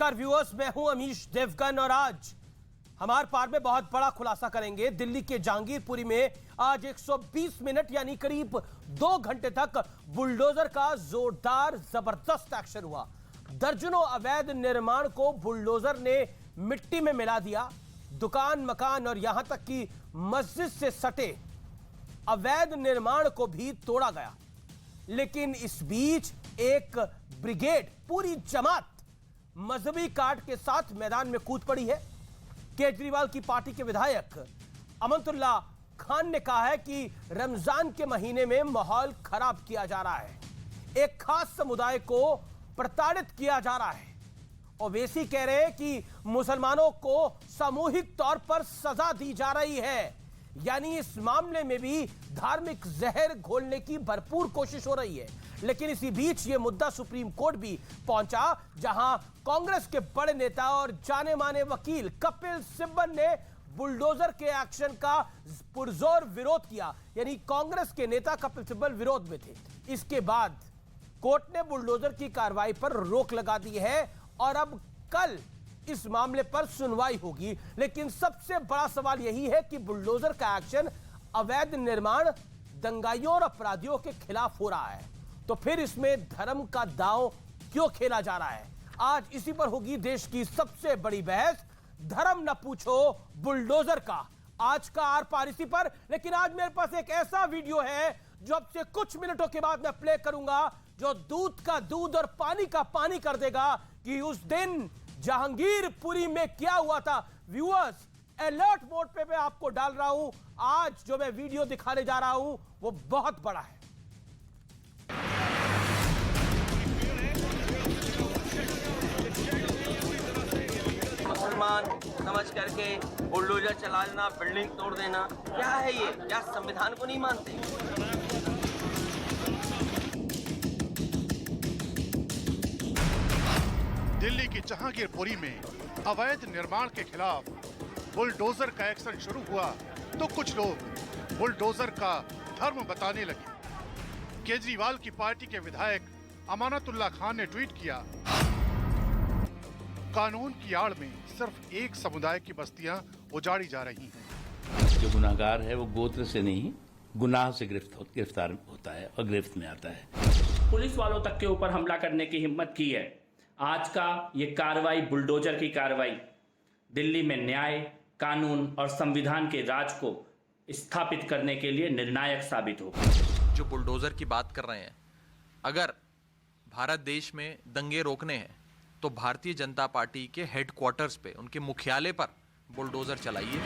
नमस्कार व्यूअर्स, मैं हूं अमीश देवगन और आज हमारे पार में बहुत बड़ा खुलासा करेंगे। दिल्ली के जहांगीरपुरी में आज 120 मिनट यानी करीब 2 घंटे तक बुलडोजर का जोरदार जबरदस्त एक्शन हुआ। दर्जनों अवैध निर्माण को बुलडोजर ने मिट्टी में मिला दिया। दुकान, मकान और यहां तक कि मस्जिद से सटे अवैध निर्माण को भी तोड़ा गया। लेकिन इस बीच एक ब्रिगेड, पूरी जमात मजहबी कार्ड के साथ मैदान में कूद पड़ी है। केजरीवाल की पार्टी के विधायक अमनतुल्ला खान ने कहा है कि रमजान के महीने में माहौल खराब किया जा रहा है, एक खास समुदाय को प्रताड़ित किया जा रहा है। ओवैसी कह रहे हैं कि मुसलमानों को सामूहिक तौर पर सजा दी जा रही है, यानी इस मामले में भी धार्मिक जहर घोलने की भरपूर कोशिश हो रही है। लेकिन इसी बीच यह मुद्दा सुप्रीम कोर्ट भी पहुंचा, जहां कांग्रेस के बड़े नेता और जाने माने वकील कपिल सिब्बल ने बुलडोजर के एक्शन का पुरजोर विरोध किया। यानी कांग्रेस के नेता कपिल सिब्बल विरोध में थे। इसके बाद कोर्ट ने बुलडोजर की कार्रवाई पर रोक लगा दी है और अब कल इस मामले पर सुनवाई होगी। लेकिन सबसे बड़ा सवाल यही है कि बुलडोजर का एक्शन अवैध निर्माण, दंगाइयों और अपराधियों के खिलाफ हो रहा है, तो फिर इसमें धर्म का दांव क्यों खेला जा रहा है? आज इसी पर होगी देश की सबसे बड़ी बहस। धर्म न पूछो बुलडोजर का, आज का आर पार इसी पर। लेकिन आज मेरे पास एक ऐसा वीडियो है जो अब से कुछ मिनटों के बाद मैं प्ले करूंगा, जो दूध का दूध और पानी का पानी कर देगा कि उस दिन जहांगीरपुरी में क्या हुआ था। व्यूअर्स, अलर्ट मोड पे मैं आपको डाल रहा हूं। आज जो मैं वीडियो दिखाने जा रहा हूं वो बहुत बड़ा है। मुसलमान समझ करके बुलडोजर चलाना, बिल्डिंग तोड़ देना, क्या है ये? क्या संविधान को नहीं मानते? दिल्ली की जहांगीरपुरी में अवैध निर्माण के खिलाफ बुलडोजर का एक्शन शुरू हुआ तो कुछ लोग बुलडोजर का धर्म बताने लगे। केजरीवाल की पार्टी के विधायक अमानतुल्ला खान ने ट्वीट किया, कानून की आड़ में सिर्फ एक समुदाय की बस्तियां उजाड़ी जा रही हैं। जो गुनाहगार है वो गोत्र से नहीं, गुनाह से गिरफ्तार होता है और गिरफ्त में आता है। पुलिस वालों तक के ऊपर हमला करने की हिम्मत की है। आज का ये कार्रवाई, बुलडोजर की कार्रवाई, दिल्ली में न्याय, कानून और संविधान के राज को स्थापित करने के लिए निर्णायक साबित होगा। जो बुलडोजर की बात कर रहे हैं, अगर भारत देश में दंगे रोकने हैं तो भारतीय जनता पार्टी के हेडक्वार्टर्स पे, उनके मुख्यालय पर बुलडोजर चलाइए।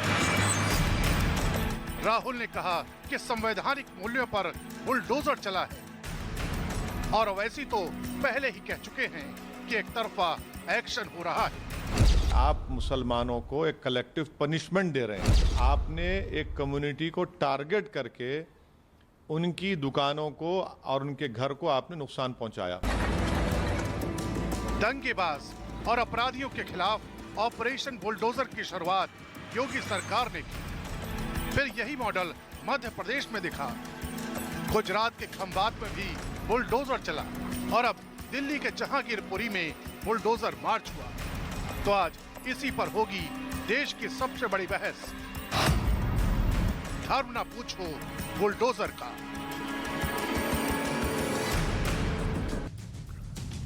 राहुल ने कहा कि संवैधानिक मूल्यों पर बुलडोजर चला है और ओवैसी तो पहले ही कह चुके हैं कि एक तरफा एक्शन हो रहा है। आप मुसलमानों को एक कलेक्टिव पनिशमेंट दे रहे हैं। आपने एक कम्युनिटी को टारगेट करके उनकी दुकानों को और उनके घर को आपने नुकसान पहुंचाया। दंगेबाज और अपराधियों के खिलाफ ऑपरेशन बुलडोजर की शुरुआत योगी सरकार ने की। फिर यही मॉडल मध्य प्रदेश में दिखा। गुजरात के खंभात में भी बुलडोजर चला और अब दिल्ली के जहांगीरपुरी में बुलडोजर मार्च हुआ। तो आज इसी पर होगी देश की सबसे बड़ी बहस। धर्म ना पूछो बुलडोजर का।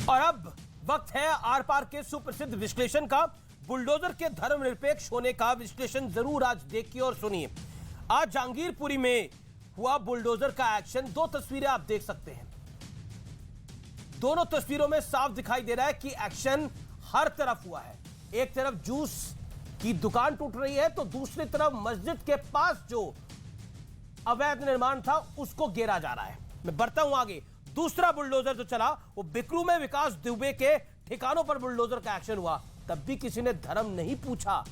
और अब वक्त है आर पार के सुप्रसिद्ध विश्लेषण का। बुलडोजर के धर्मनिरपेक्ष होने का विश्लेषण जरूर आज देखिए और सुनिए। आज जहांगीरपुरी में हुआ बुलडोजर का एक्शन। 2 तस्वीरें आप देख सकते हैं। दोनों तस्वीरों में साफ दिखाई दे रहा है कि एक्शन हर तरफ हुआ है। एक तरफ जूस की दुकान टूट रही है तो दूसरी तरफ मस्जिद के पास जो अवैध निर्माण था उसको घेरा जा रहा है। मैं बढ़ता हूं आगे। दूसरा बुलडोजर जो चला वो बिकरू में विकास दुबे के ठिकानों पर बुलडोजर का एक्शन हुआ। तब भी किसी ने धर्म नहीं पूछा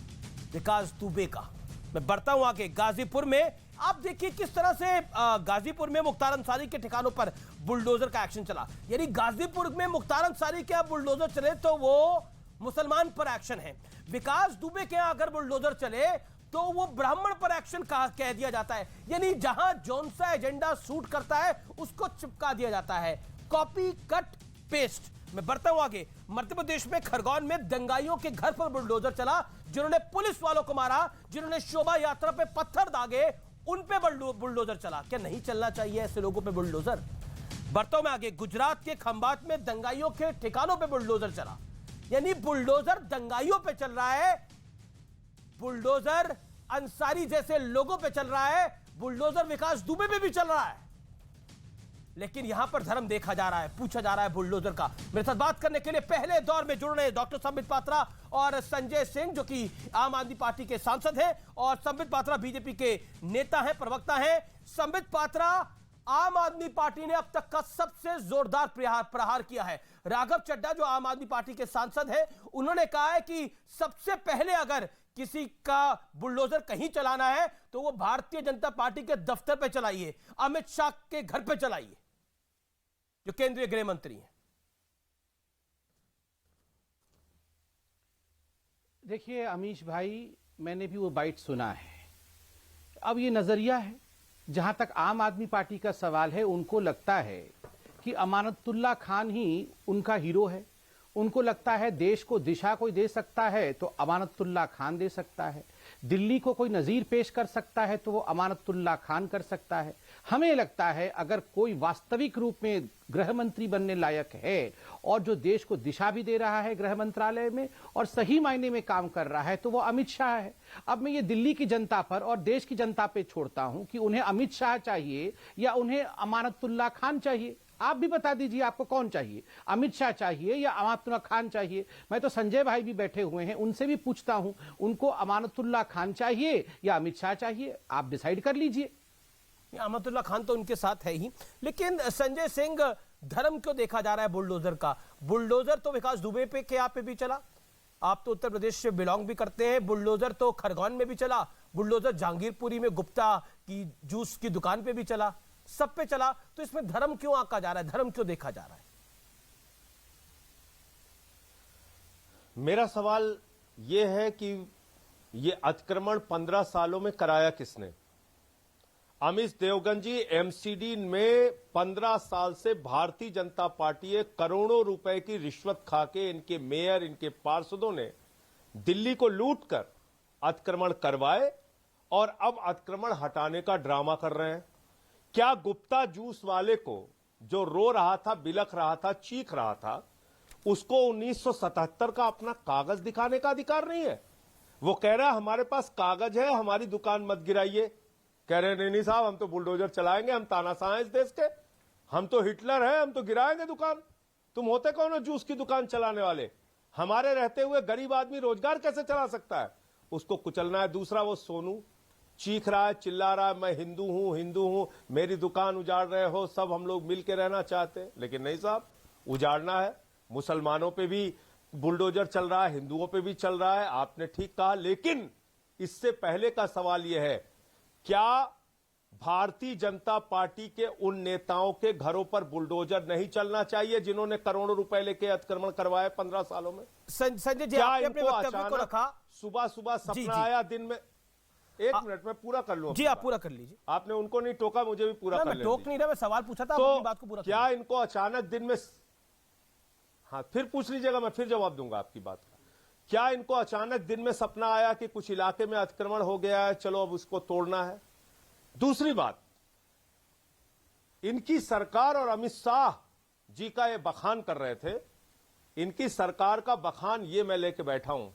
विकास दुबे का। मैं बढ़ता हूं आगे। गाजीपुर में आप देखिए किस तरह से गाजीपुर में मुख्तार अंसारी के ठिकानों पर बुलडोजर का एक्शन चला। यानी गाजीपुर में मुख्तार अंसारी के बुलडोजर चले तो वो मुसलमान पर एक्शन है। विकास दुबे के यहां अगर बुलडोजर चले तो वो ब्राह्मण पर एक्शन कह दिया जाता है। यानी जहां जौन सा एजेंडा सूट करता है उसको चिपका दिया जाता है। Copy cut paste. मैं बढ़ता हूं आगे। मध्य प्रदेश में खरगोन में दंगाइयों के घर पर बुलडोजर चला, जिन्होंने पुलिस वालों को मारा, जिन्होंने शोभा यात्रा पे पत्थर दागे, उन पे बुलडोजर चला। क्या नहीं चलना चाहिए ऐसे लोगों पे बुलडोजर? बढ़ता हूं मैं आगे। गुजरात के खंभात में दंगाइयों के ठिकानों पे बुलडोजर चला, यानी बुलडोजर दंगाइयों पे चल रहा है, बुलडोजर अंसारी जैसे लोगों पे चल रहा है, बुलडोजर विकास दुबे पे भी चल रहा है। लेकिन यहां पर धर्म देखा जा रहा है, पूछा जा रहा है बुलडोजर का। मेरे साथ बात करने के लिए पहले दौर में जुड़ रहे डॉक्टर संबित पात्रा और संजय सिंह, जो कि आम आदमी पार्टी के सांसद हैं, और संबित पात्रा बीजेपी के नेता हैं, प्रवक्ता हैं। संबित पात्रा, आम आदमी पार्टी ने अब तक का सबसे जोरदार प्रहार किया है। राघव चड्ढा, जो आम आदमी पार्टी के सांसद हैं, उन्होंने कहा है कि सबसे पहले अगर किसी का बुलडोजर कहीं चलाना है तो वो भारतीय जनता पार्टी के दफ्तर पे चलाइए, अमित शाह के घर पे चलाइए, जो केंद्रीय गृह मंत्री हैं। देखिए अमीश भाई, मैंने भी वो बाइट सुना है। अब ये नजरिया है, जहां तक आम आदमी पार्टी का सवाल है, उनको लगता है कि अमानतुल्लाह खान ही उनका हीरो है। उनको लगता है देश को दिशा कोई दे सकता है तो अमानतुल्लाह खान दे सकता है, दिल्ली को कोई नजीर पेश कर सकता है तो वो अमानतुल्लाह खान कर सकता है। हमें लगता है अगर कोई वास्तविक रूप में गृह मंत्री बनने लायक है और जो देश को दिशा भी दे रहा है गृह मंत्रालय में और सही मायने में काम कर रहा है, तो वो अमित शाह है। अब मैं ये दिल्ली की जनता पर और देश की जनता पे छोड़ता हूं कि उन्हें अमित शाह चाहिए या उन्हें अमानतुल्लाह खान चाहिए। आप भी बता दीजिए आपको कौन चाहिए, अमित शाह चाहिए या अमानतुल्लाह खान चाहिए? मैं तो संजय भाई भी बैठे हुए हैं, उनसे भी पूछता हूं, उनको अमानतुल्लाह खान चाहिए या अमित शाह चाहिए? आप डिसाइड कर लीजिए। अमानतुल्लाह खान तो उनके साथ है ही, लेकिन संजय सिंह, धर्म क्यों देखा जा रहा है बुलडोजर का? बुलडोजर तो विकास दुबे पे के आप पे भी चला, आप तो उत्तर प्रदेश से बिलोंग भी करते हैं। बुलडोजर तो खरगोन में भी चला, बुलडोजर जहांगीरपुरी में गुप्ता की जूस की दुकान पे भी चला, सब पे चला। तो इसमें धर्म क्यों आंका जा रहा है, धर्म क्यों देखा जा रहा है? मेरा सवाल यह है कि यह अतिक्रमण 15 सालों में कराया किसने? अमित देवगन जी एमसीडी में 15 साल से भारतीय जनता पार्टी करोड़ों रुपए की रिश्वत खाके इनके मेयर, इनके पार्षदों ने दिल्ली को लूटकर अतिक्रमण करवाए और अब अतिक्रमण हटाने का ड्रामा कर रहे हैं। क्या गुप्ता जूस वाले को, जो रो रहा था, बिलख रहा था, चीख रहा था, उसको 1977 का अपना कागज दिखाने का अधिकार नहीं है? वो कह रहा है हमारे पास कागज है, हमारी दुकान मत गिराइए। कह रहे नहीं साहब, हम तो बुलडोजर चलाएंगे, हम तानाशाह हैं इस देश के, हम तो हिटलर हैं, हम तो गिराएंगे दुकान। तुम होते कौन हो जूस की दुकान चलाने वाले? हमारे रहते हुए गरीब आदमी रोजगार कैसे चला सकता है? उसको कुचलना है। दूसरा, वो सोनू चीख रहा है, चिल्ला रहा है, मैं हिंदू हूं, मेरी दुकान उजाड़ रहे हो, सब हम लोग मिल के रहना चाहते हैं। लेकिन नहीं साहब, उजाड़ना है। मुसलमानों पे भी बुलडोजर चल रहा है, हिंदुओं पे भी चल रहा है, आपने ठीक कहा। लेकिन इससे पहले का सवाल यह है, क्या भारतीय जनता पार्टी के उन नेताओं के घरों पर बुलडोजर नहीं चलना चाहिए जिन्होंने करोड़ों रुपए लेके अतिक्रमण करवाए 15 सालों में? संजय जी, क्या आपने अपने इनको वक्तव्य को रखा? सुबह सुबह जी, सपना जी। आया दिन में? एक मिनट में पूरा कर लूं। जी, आप पूरा कर लीजिए। आपने उनको नहीं टोका, मुझे भी पूरा कर मैं टोक लेने नहीं रहा, मैं सवाल पूछा था, तो अपनी बात को पूरा कर क्या इनको अचानक दिन में, हाँ फिर पूछ लीजिएगा, मैं फिर जवाब दूंगा आपकी बात का। क्या इनको अचानक दिन में सपना आया कि कुछ इलाके में अतिक्रमण हो गया है, चलो अब उसको तोड़ना है? दूसरी बात, इनकी सरकार और अमित शाह जी का ये बखान कर रहे थे। इनकी सरकार का बखान ये मैं लेके बैठा हूं।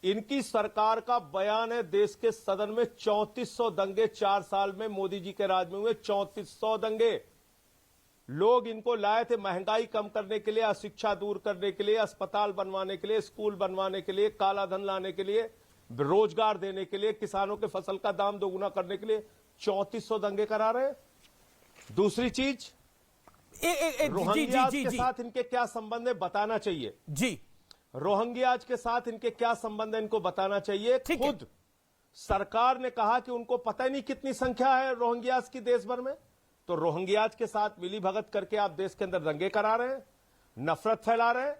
इनकी सरकार का बयान है, देश के सदन में 3400 दंगे 4 साल में मोदी जी के राज में हुए, 3400 दंगे। लोग इनको लाए थे महंगाई कम करने के लिए, अशिक्षा दूर करने के लिए, अस्पताल बनवाने के लिए, स्कूल बनवाने के लिए, काला धन लाने के लिए, रोजगार देने के लिए, किसानों के फसल का दाम दोगुना करने के लिए 3400 दंगे करा रहे हैं। दूसरी चीज, रोहिंग्याज के साथ इनके क्या संबंध है बताना चाहिए। जी, रोहिंग्याज के साथ इनके क्या संबंध है इनको बताना चाहिए। खुद सरकार ने कहा कि उनको पता ही नहीं कितनी संख्या है रोहिंग्याज की देश भर में। तो रोहिंग्याज के साथ मिली भगत करके आप देश के अंदर दंगे करा रहे हैं, नफरत फैला रहे हैं।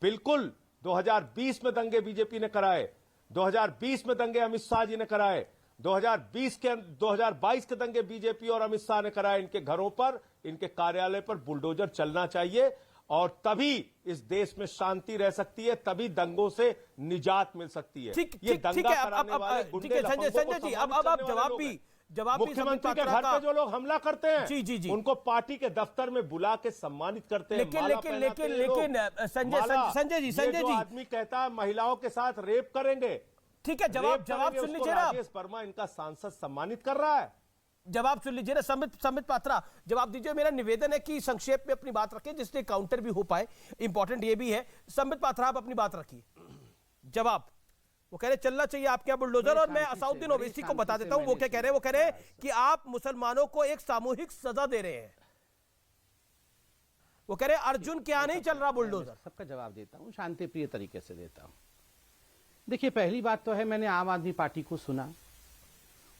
बिल्कुल 2020 में दंगे बीजेपी ने कराए, 2020 में दंगे अमित शाह जी ने कराए, 2022 के दंगे बीजेपी और अमित शाह ने कराए। इनके घरों पर, इनके कार्यालय पर बुलडोजर चलना चाहिए और तभी इस देश में शांति रह सकती है, तभी दंगों से निजात मिल सकती है। ये दंगा कराने वाले गुंडे संजय जी, अब आप जवाब भी मुख्यमंत्री के घर पे जो लोग हमला करते हैं जी उनको पार्टी के दफ्तर में बुला के सम्मानित करते हैं। लेकिन संजय जी आदमी कहता है महिलाओं के साथ रेप करेंगे, ठीक है, जवाब सुन लीजिए ना। राजेश वर्मा इनका सांसद सम्मानित कर रहा है, जवाब सुन लीजिए ना। संबित पात्रा जवाब दीजिए। मेरा निवेदन है कि संक्षेप में अपनी बात रखें जिससे काउंटर भी हो पाए, इंपॉर्टेंट ये भी है। संबित पात्रा आप अपनी बात रखिए। जवाब, वो कह रहे चलना चाहिए आपके यहाँ बुलडोजर, और मैं असाउद्दीन ओवैसी को बता देता हूं वो क्या कह रहे हैं। वो कह रहे हैं कि आप मुसलमानों को एक सामूहिक सजा दे रहे हैं। वो कह रहे हैं अर्जुन क्या नहीं चल रहा बुलडोजर। सबका जवाब देता हूं, शांति प्रिय तरीके से देता हूं। देखिए, पहली बात तो है, मैंने आम आदमी पार्टी को सुना,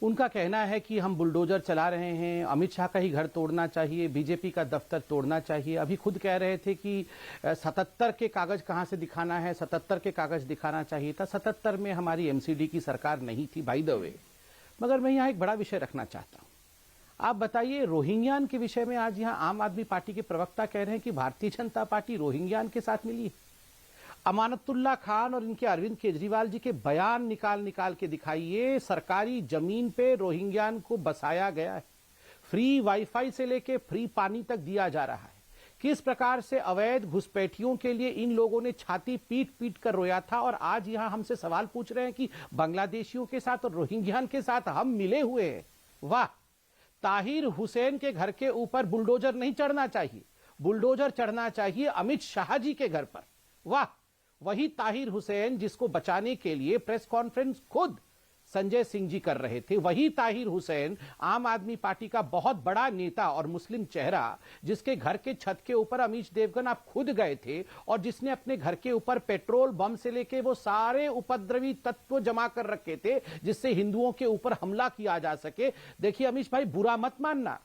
उनका कहना है कि हम बुलडोजर चला रहे हैं, अमित शाह का ही घर तोड़ना चाहिए, बीजेपी का दफ्तर तोड़ना चाहिए। अभी खुद कह रहे थे कि 77 के कागज कहां से दिखाना है, 77 के कागज दिखाना चाहिए था। 77 में हमारी एमसीडी की सरकार नहीं थी, बाय द वे। मगर मैं यहां एक बड़ा विषय रखना चाहता हूं। आप बताइए, रोहिंग्यान के विषय में आज यहां आम आदमी पार्टी के प्रवक्ता कह रहे हैं कि भारतीय जनता पार्टी रोहिंग्यान के साथ मिली है। अमानतुल्लाह खान और इनके अरविंद केजरीवाल जी के बयान निकाल के दिखाइए। सरकारी जमीन पे रोहिंग्यान को बसाया गया है, फ्री वाईफाई से लेके फ्री पानी तक दिया जा रहा है। किस प्रकार से अवैध घुसपैठियों के लिए इन लोगों ने छाती पीट कर रोया था, और आज यहां हमसे सवाल पूछ रहे हैं कि बांग्लादेशियों के साथ और रोहिंग्यान के साथ हम मिले हुए हैं। वाह! ताहिर हुसैन के घर के ऊपर बुलडोजर नहीं चढ़ना चाहिए, बुलडोजर चढ़ना चाहिए अमित शाह जी के घर पर। वाह! वही ताहिर हुसैन जिसको बचाने के लिए प्रेस कॉन्फ्रेंस खुद संजय सिंह जी कर रहे थे, वही ताहिर हुसैन आम आदमी पार्टी का बहुत बड़ा नेता और मुस्लिम चेहरा, जिसके घर के छत के ऊपर अमीश देवगन आप खुद गए थे, और जिसने अपने घर के ऊपर पेट्रोल बम से लेके वो सारे उपद्रवी तत्व जमा कर रखे थे जिससे हिंदुओं के ऊपर हमला किया जा सके। देखिए अमीश भाई, बुरा मत मानना,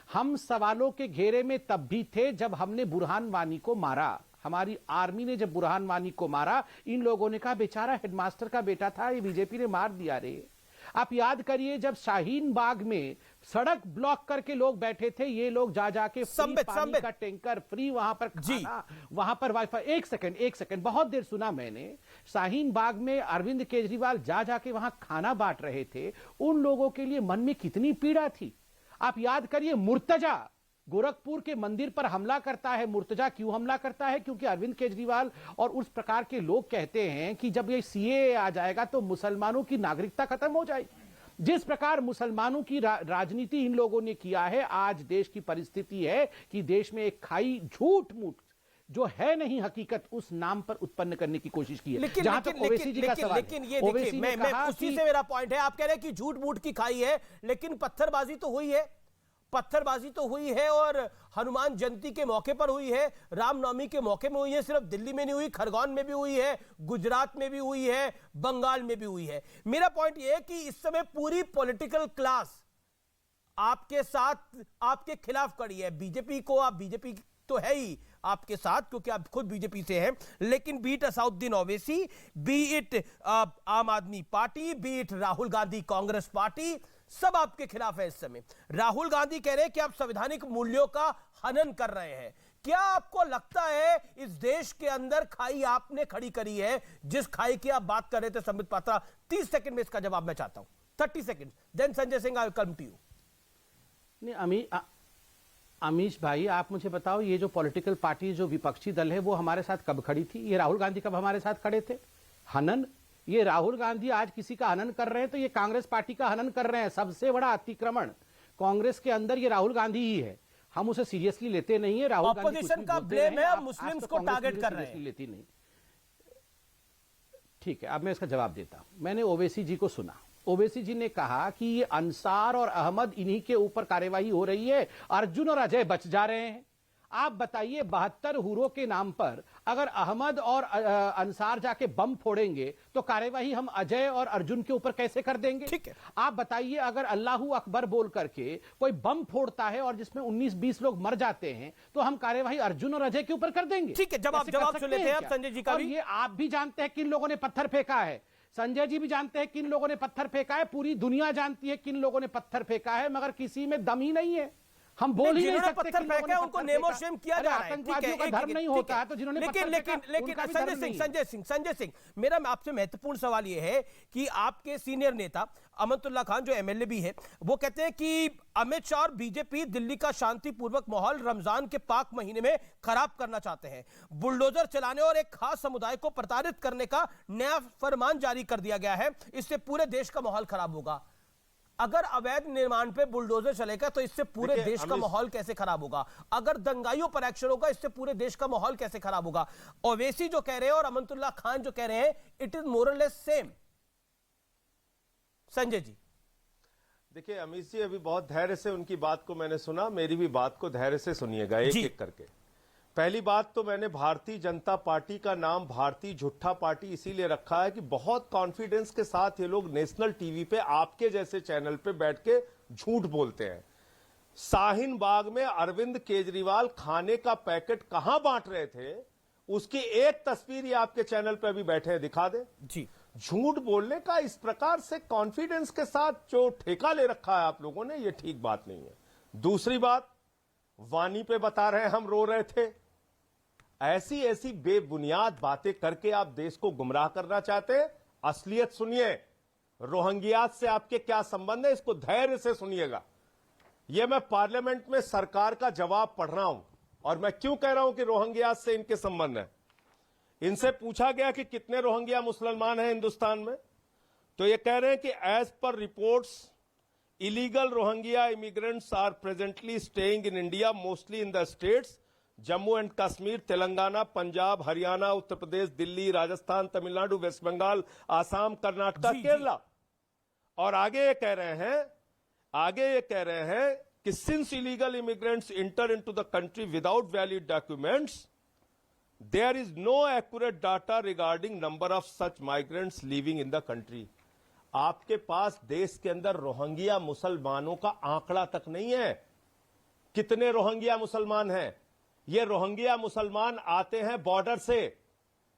हम सवालों के घेरे में तब भी थे जब हमने बुरहान वानी को मारा। हमारी आर्मी ने जब बुरहान वानी को मारा, इन लोगों ने कहा बेचारा हेडमास्टर का बेटा था, ये बीजेपी ने मार दिया रे। आप याद करिए, जब शाहीन बाग में सड़क ब्लॉक करके लोग बैठे थे, ये लोग जाके फ्री पानी का टैंकर, फ्री वहां पर खाना, वहां पर वाईफाई। एक सेकंड, बहुत देर सुना मैंने। शाहीन बाग में अरविंद केजरीवाल जाके वहां खाना बांट रहे थे। उन लोगों के लिए मन में कितनी पीड़ा थी। आप याद करिए, मुर्तजा गोरखपुर के मंदिर पर हमला करता है। मुर्तजा क्यों हमला करता है? क्योंकि अरविंद केजरीवाल और उस प्रकार के लोग कहते हैं कि जब ये सीएए आ जाएगा तो मुसलमानों की नागरिकता खत्म हो जाएगी। जिस प्रकार मुसलमानों की राजनीति इन लोगों ने किया है, आज देश की परिस्थिति है कि देश में एक खाई झूठ मूठ जो है नहीं हकीकत, उस नाम पर उत्पन्न करने की कोशिश की है। जहां तक ओवैसी जी का सवाल, लेकिन ये देखिए, मैं उसी से मेरा पॉइंट है। आप कह रहे हैं कि झूठ मूठ की खाई है, लेकिन पत्थरबाजी तो हुई है, पत्थरबाजी तो हुई है, और हनुमान जयंती के मौके पर हुई है, रामनवमी के मौके में हुई है। सिर्फ दिल्ली में नहीं हुई, खरगोन में भी हुई है, गुजरात में भी हुई है, बंगाल में भी हुई है। मेरा पॉइंट यह है कि इस समय पूरी पॉलिटिकल क्लास आपके साथ, आपके खिलाफ खड़ी है। बीजेपी को, आप बीजेपी तो है ही आपके साथ क्योंकि आप खुद बीजेपी से हैं, लेकिन B it Asaduddin Owaisi, B it आम आदमी party, B it Rahul Gandhi Congress party, सब आपके खिलाफ है इस समय। राहुल गांधी कह रहे हैं कि आप संवैधानिक मूल्यों का हनन कर रहे हैं। क्या आपको लगता है इस देश के अंदर खाई आपने खड़ी करी है, जिस खाई की आप बात कर रहे थे संबित पात्रा? 30 सेकंड में इसका जवाब मैं चाहता हूं, 30 second, then Sanjay Singh I will come to you. नहीं, अमीश भाई, आप मुझे बताओ, ये जो पॉलिटिकल पार्टी, जो विपक्षी दल है, वो हमारे साथ कब खड़ी थी? ये राहुल गांधी कब हमारे साथ खड़े थे? हनन, ये राहुल गांधी आज किसी का हनन कर रहे हैं तो ये कांग्रेस पार्टी का हनन कर रहे हैं। सबसे बड़ा अतिक्रमण कांग्रेस के अंदर ये राहुल गांधी ही है। हम उसे सीरियसली लेते नहीं है। राहुल गांधी ऑपोजिशन का ब्लेम है, मुस्लिम्स को टारगेट कर रहे हैं, लेती नहीं। ठीक है, अब मैं इसका जवाब देता हूं। मैंने ओवैसी जी को सुना, ओवैसी जी ने कहा कि ये अंसार और अहमद, इन्हीं के ऊपर कार्यवाही हो रही है, अर्जुन और अजय बच जा रहे हैं। आप बताइए, 72 हुरों के नाम पर अगर अहमद और अंसार जाके बम फोड़ेंगे तो कार्यवाही हम अजय और अर्जुन के ऊपर कैसे कर देंगे? ठीक है। आप बताइए, अगर अल्लाहू अकबर बोल करके कोई बम फोड़ता है और जिसमें 19-20 लोग मर जाते हैं तो हम कार्यवाही अर्जुन और अजय के ऊपर कर देंगे? ठीक है, जवाब सुन लेते हैं अब संजय जी का भी। ये आप भी जानते हैं किन लोगों ने पत्थर फेंका है, संजय जी भी जानते हैं किन लोगों ने पत्थर फेंका है, पूरी दुनिया जानती है किन लोगों ने पत्थर फेंका है, मगर किसी में दम ही नहीं है। हम बोल ही नहीं जिन्होंने सकते पत्थर कि लोगों फेंका ने उनको पत्थर नेम और फेंका। शेम किया अरे जा रहा है। आतंकवादियों का धर्म नहीं होता है तो जिन्होंने पत्थर फेंका, उनका भी धर्म नहीं है। संजय सिंह मेरा आपसे महत्वपूर्ण सवाल यह है कि आपके सीनियर नेता अमनतुल्ला खान जो एमएलए भी है, वो कहते हैं कि अमित शाह और बीजेपी दिल्ली का शांतिपूर्वक माहौल रमजान के पाक महीने में खराब करना चाहते हैं। बुलडोजर चलाने और एक खास समुदाय को प्रताड़ित करने का नया फरमान जारी कर दिया गया है। इससे पूरे देश का माहौल खराब होगा। अगर अवैध निर्माण पे बुलडोजर चलेगा तो इससे पूरे देश का माहौल कैसे खराब होगा? अगर दंगाइयों पर एक्शन होगा इससे पूरे देश का माहौल कैसे खराब होगा? ओवैसी जो कह रहे हैं और अमनतुल्ला खान जो कह रहे हैं, इट इज मोर और लेस सेम। संजय जी देखिए अमित जी, अभी बहुत धैर्य से उनकी बात को मैंने सुना, मेरी भी बात को धैर्य से सुनिएगा एक एक करके। पहली बात तो मैंने भारतीय जनता पार्टी का नाम भारतीय झूठा पार्टी इसीलिए रखा है कि बहुत कॉन्फिडेंस के साथ ये लोग नेशनल टीवी पे आपके जैसे चैनल पे बैठ के झूठ बोलते हैं। शाहीन बाग में अरविंद केजरीवाल खाने का पैकेट कहां बांट रहे थे, उसकी एक तस्वीर ये आपके चैनल पे अभी बैठे हैं, दिखा दे जी। झूठ बोलने का इस प्रकार से कॉन्फिडेंस के साथ जो ठेका ले रखा है आप लोगों ने, ये ठीक बात नहीं है। दूसरी बात, वानी पे बता रहे हैं हम रो रहे थे। ऐसी ऐसी बेबुनियाद बातें करके आप देश को गुमराह करना चाहते हैं। असलियत सुनिए, रोहिंग्यास से आपके क्या संबंध है, इसको धैर्य से सुनिएगा। यह मैं पार्लियामेंट में सरकार का जवाब पढ़ रहा हूं, और मैं क्यों कह रहा हूं कि रोहिंग्यास से इनके संबंध है। इनसे पूछा गया कि कितने रोहिंग्या मुसलमान हैं हिंदुस्तान में, तो ये कह रहे हैं कि as per reports illegal Rohingya immigrants are presently staying in India, mostly in the states Jammu and Kashmir, Telangana, Punjab, Haryana, Uttar Pradesh, Delhi, Rajasthan, Tamil Nadu, west Bengal, Assam, Karnataka, Kerala. और आगे ये कह रहे हैं कि since illegal immigrants enter into the country without valid documents, there is no accurate data regarding number of such migrants living in the country. आपके पास देश के अंदर रोहिंग्या मुसलमानों का आंकड़ा तक नहीं है। कितने रोहिंग्या मुसलमान हैं? ये रोहिंग्या मुसलमान आते हैं बॉर्डर से।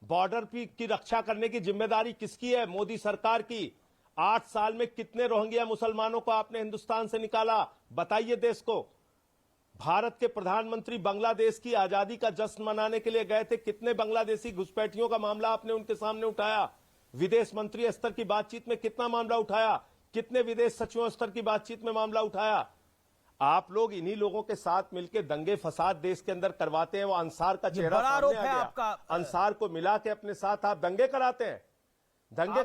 बॉर्डर की रक्षा करने की जिम्मेदारी किसकी है? मोदी सरकार की। 8 साल में कितने रोहिंग्या मुसलमानों को आपने हिंदुस्तान से निकाला, बताइए देश को। भारत के प्रधानमंत्री बांग्लादेश की आजादी का जश्न मनाने के लिए गए थे, कितने बांग्लादेशी घुसपैठियों का मामला आपने उनके सामने उठाया? विदेश मंत्री स्तर की बातचीत में कितना मामला उठाया? कितने विदेश सचिवों स्तर की बातचीत में मामला उठाया? आप लोग इन्हीं लोगों के साथ मिलकर दंगे फसाद देश के अंदर करवाते हैं। वो अंसार का चेहरा सामने आ गया। अंसार को मिला के अपने साथ आप दंगे कराते हैं,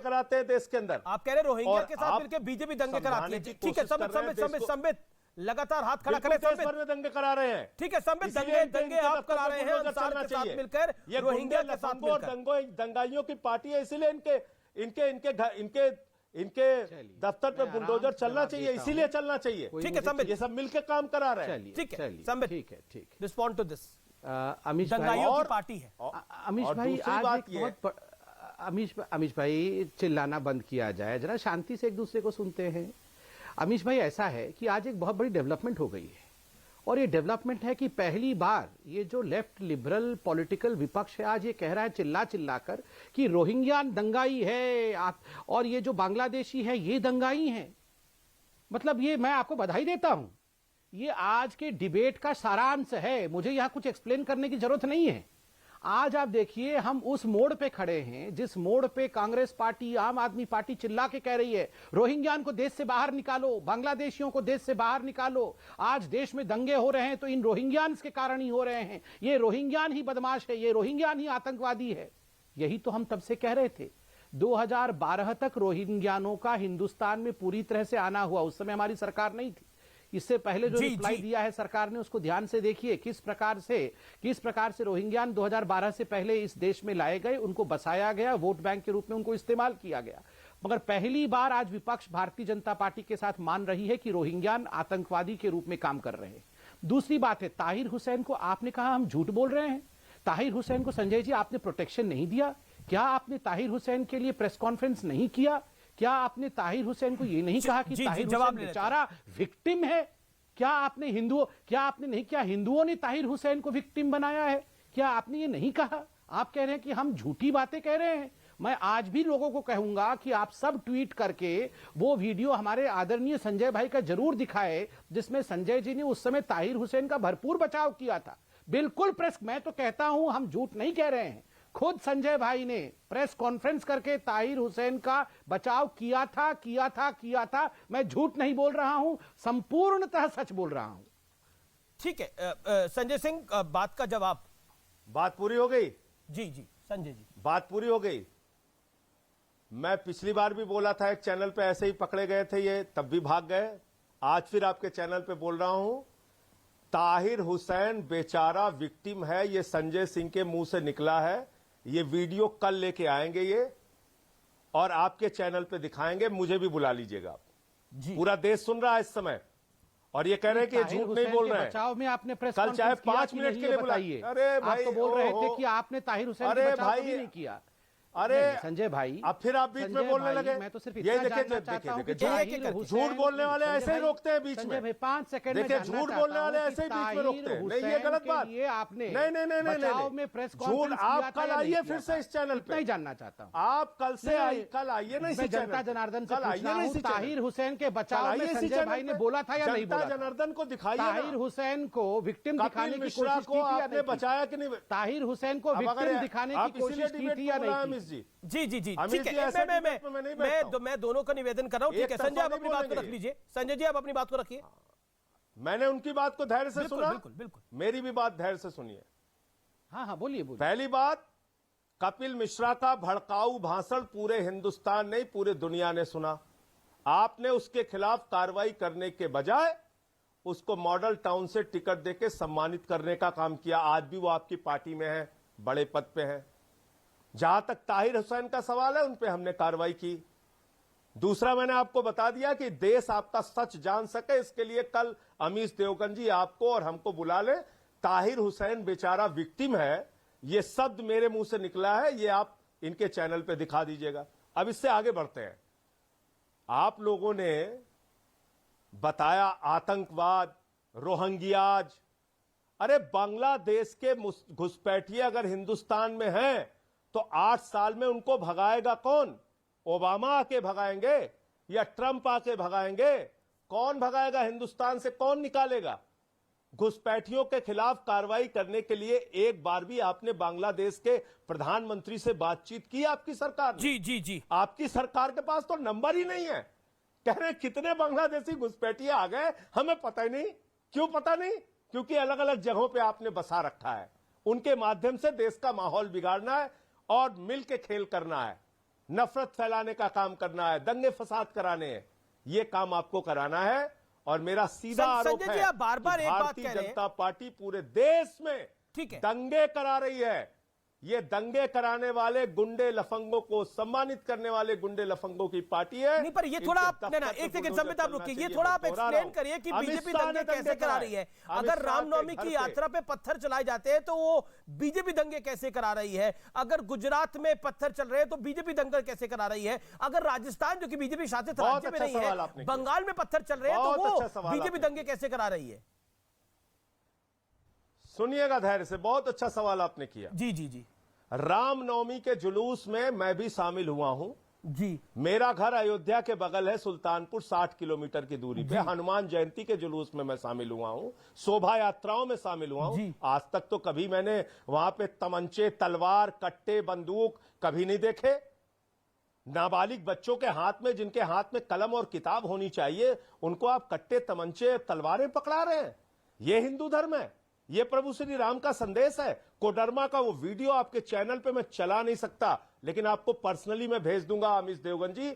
कराते हैं देश के अंदर। आप कह रहे रोहिंग्या के साथ मिलकर बीजेपी दंगे कराती है। ठीक है, संबित लगातार हाथ खड़ा करें। देश भर में दंगे करा रहे हैं। ठीक है संबित, दंगे आप करा रहे हैं अंसार के साथ मिलकर, रोहिंग्या के साथ मिलकर। दंगाइयों की पार्टी है, इसीलिए इनके दफ्तर पे बुलडोजर चलना चाहिए, इसीलिए चलना चाहिए। ठीक है संबित, ये सब मिलकर काम करा रहे हैं। ठीक है संबित, ठीक। Respond to this. अमीश दंगाइयों की पार्टी है। अमीश भाई, आज अमीश भाई, चिल्लाना बंद किया जाए, जरा शांति से एक दूसरे को सुनते हैं। अमीश भाई, ऐसा है कि आज एक बहुत बड़ी डेवलपमेंट हो गई है, और ये डेवलपमेंट है कि पहली बार ये जो लेफ्ट लिबरल पॉलिटिकल विपक्ष है, आज ये कह रहा है चिल्ला कर कि रोहिंग्या दंगाई है और ये जो बांग्लादेशी है ये दंगाई है। मतलब ये मैं आपको बधाई देता हूं, ये आज के डिबेट का सारांश है। मुझे यहां कुछ एक्सप्लेन करने की जरूरत नहीं है। आज आप देखिए, हम उस मोड़ पे खड़े हैं जिस मोड़ पे कांग्रेस पार्टी, आम आदमी पार्टी चिल्ला के कह रही है रोहिंग्यान को देश से बाहर निकालो, बांग्लादेशियों को देश से बाहर निकालो। आज देश में दंगे हो रहे हैं तो इन रोहिंग्यान्स के कारण ही हो रहे हैं। ये रोहिंग्यान ही बदमाश है, ये रोहिंग्यान ही आतंकवादी है। यही तो हम तब से कह रहे थे। 2012 तक रोहिंग्यानों का हिंदुस्तान में पूरी तरह से आना हुआ, उस समय हमारी सरकार नहीं थी। इससे पहले जो रिप्लाई दिया है सरकार ने, उसको ध्यान से देखिए किस प्रकार से रोहिंग्यान 2012 से पहले इस देश में लाए गए, उनको बसाया गया, वोट बैंक के रूप में उनको इस्तेमाल किया गया। मगर पहली बार आज विपक्ष भारतीय जनता पार्टी के साथ मान रही है कि रोहिंग्यान आतंकवादी के रूप में काम कर रहे हैं। दूसरी बात है, ताहिर हुसैन को आपने कहा हम झूठ बोल रहे हैं। ताहिर हुसैन को संजय जी आपने प्रोटेक्शन नहीं दिया क्या? आपने ताहिर हुसैन के लिए प्रेस कॉन्फ्रेंस नहीं किया क्या? आपने ताहिर हुसैन को ये नहीं कहा कि ताहिर हुसैन बेचारा विक्टिम है? क्या आपने नहीं किया? हिंदुओं ने ताहिर हुसैन को विक्टिम बनाया है क्या? आपने ये नहीं कहा? आप कह रहे हैं कि हम झूठी बातें कह रहे हैं। मैं आज भी लोगों को कहूंगा कि आप सब ट्वीट करके वो वीडियो हमारे आदरणीय संजय भाई का जरूर दिखाए, जिसमें संजय जी ने उस समय ताहिर हुसैन का भरपूर बचाव किया था। बिल्कुल प्रेस, मैं तो कहता हूं, हम झूठ नहीं कह रहे हैं, खुद संजय भाई ने प्रेस कॉन्फ्रेंस करके ताहिर हुसैन का बचाव किया था। मैं झूठ नहीं बोल रहा हूं, संपूर्णतः सच बोल रहा हूं। ठीक है, संजय सिंह, बात का जवाब। बात पूरी हो गई? जी जी संजय जी, बात पूरी हो गई। मैं पिछली बार भी बोला था, एक चैनल पे ऐसे ही पकड़े गए थे ये, तब भी भाग गए। आज फिर आपके चैनल पे बोल रहा हूं, ताहिर हुसैन बेचारा विक्टिम है, ये संजय सिंह के मुंह से निकला है। ये वीडियो कल लेके आएंगे ये, और आपके चैनल पे दिखाएंगे। मुझे भी बुला लीजिएगा आप। पूरा देश सुन रहा है इस समय, और ये कह रहे हैं कि ये झूठ नहीं बोल रहे हैं। बचाव में आपने प्रेस कल चाहे 5 मिनट के लिए बुलाइए। अरे भाई, आप तो बोल रहे थे कि आपने ताहिर हुसैन के बचाव भी नहीं किया। अरे संजय भाई, अब फिर आप बीच में बोलने लगे। मैं तो सिर्फ ये देखिए, झूठ बोलने वाले ऐसे ही रोकते हैं बीच में। 5 सेकंड देखिए, झूठ बोलने वाले ऐसे ही बीच में रोकते हैं। नहीं, ये गलत बात। ये आपने नहीं, प्रेस झूठ। आप कल आइए फिर से इस चैनल पे। नहीं जानना चाहता हूँ आप कल से कल आइए नहीं, जनता जनार्दन से पूछना हूं, ताहिर हुसैन के बचाव में संजय भाई ने बोला था या नहीं बोला? जनार्दन को दिखाइए, ताहिर हुसैन को विक्टिम दिखाने की कोशिश की को आपने बचाया कि नहीं? ताहिर हुसैन को विक्टिम दिखाने की कोशिश की थी या नहीं? जी जी जी, ठीक है। मैं दोनों का निवेदन कर रहा हूं। ठीक है संजय, आप अपनी बात को रख लीजिए। संजय जी, आप अपनी बात को रखिए। मैंने उनकी बात को धैर्य से सुना, बिल्कुल। मेरी भी बात धैर्य से सुनिए। हाँ, बोलिए। पहली बात, कपिल मिश्रा का भड़काऊ भाषण पूरे हिंदुस्तान नहीं, पूरे दुनिया ने सुना। आपने उसके खिलाफ कार्रवाई करने के बजाय उसको मॉडल टाउन से टिकट देके सम्मानित करने का काम किया। आज भी वो आपकी पार्टी में है, बड़े पद पे है। जहां तक ताहिर हुसैन का सवाल है, उन पे हमने कार्रवाई की। दूसरा, मैंने आपको बता दिया कि देश आपका सच जान सके, इसके लिए कल अमीश देवगन जी आपको और हमको बुला ले। ताहिर हुसैन बेचारा विक्टिम है, ये शब्द मेरे मुंह से निकला है, ये आप इनके चैनल पे दिखा दीजिएगा। अब इससे आगे बढ़ते हैं। आप लोगों ने बताया आतंकवाद, रोहिंग्याज। अरे बांग्लादेश के घुसपैठिए अगर हिंदुस्तान में हैं तो 8 साल में उनको भगाएगा कौन? ओबामा आके भगाएंगे या ट्रंप आके भगाएंगे? कौन भगाएगा? हिंदुस्तान से कौन निकालेगा? घुसपैठियों के खिलाफ कार्रवाई करने के लिए एक बार भी आपने बांग्लादेश के प्रधानमंत्री से बातचीत की? आपकी सरकार ने? जी। आपकी सरकार के पास तो नंबर ही नहीं है। कह रहे कितने बांग्लादेशी घुसपैठिए आ गए, हमें पता ही नहीं। क्यों पता नहीं? क्योंकि अलग अलग जगहों पे आपने बसा रखा है। उनके माध्यम से देश का माहौल बिगाड़ना है और मिल के खेल करना है, नफरत फैलाने का काम करना है, दंगे फसाद कराने हैं। ये काम आपको कराना है। और मेरा सीधा आरोप है कि भारतीय जनता पार्टी पूरे देश में दंगे करा रही है। ये दंगे कराने वाले गुंडे लफंगों को सम्मानित करने वाले गुंडे लफंगों की पार्टी है। नहीं, पर ये थोड़ा आप एक सेकंड संबित आप रुकिए, ये थोड़ा आप एक्सप्लेन करिए कि बीजेपी दंगे कैसे करा रही है। अगर रामनवमी की यात्रा पे पत्थर चलाए जाते हैं तो वो बीजेपी दंगे कैसे करा रही है? अगर गुजरात में पत्थर चल रहे हैं तो बीजेपी दंगे कैसे करा रही है? अगर राजस्थान, जो कि बीजेपी शासित राज्य में नहीं है, बंगाल में पत्थर चल रहे हैं तो वो बीजेपी दंगे कैसे करा रही है? सुनिएगा धैर्य से, बहुत अच्छा सवाल आपने किया। जी। रामनवमी के जुलूस में मैं भी शामिल हुआ हूं जी। मेरा घर अयोध्या के बगल है, सुल्तानपुर, 60 किलोमीटर की दूरी पे। हनुमान जयंती के जुलूस में मैं शामिल हुआ हूं, शोभा यात्राओं में शामिल हुआ हूं। आज तक तो कभी मैंने वहां पे तमंचे, तलवार, कट्टे, बंदूक कभी नहीं देखे। नाबालिग बच्चों के हाथ में, जिनके हाथ में कलम और किताब होनी चाहिए, उनको आप कट्टे, तमंचे, तलवारें पकड़ा रहे हैं। ये हिंदू धर्म है? ये प्रभु श्री राम का संदेश है? कोडरमा का वो वीडियो आपके चैनल पे मैं चला नहीं सकता, लेकिन आपको पर्सनली मैं भेज दूंगा। अमीश देवगन जी,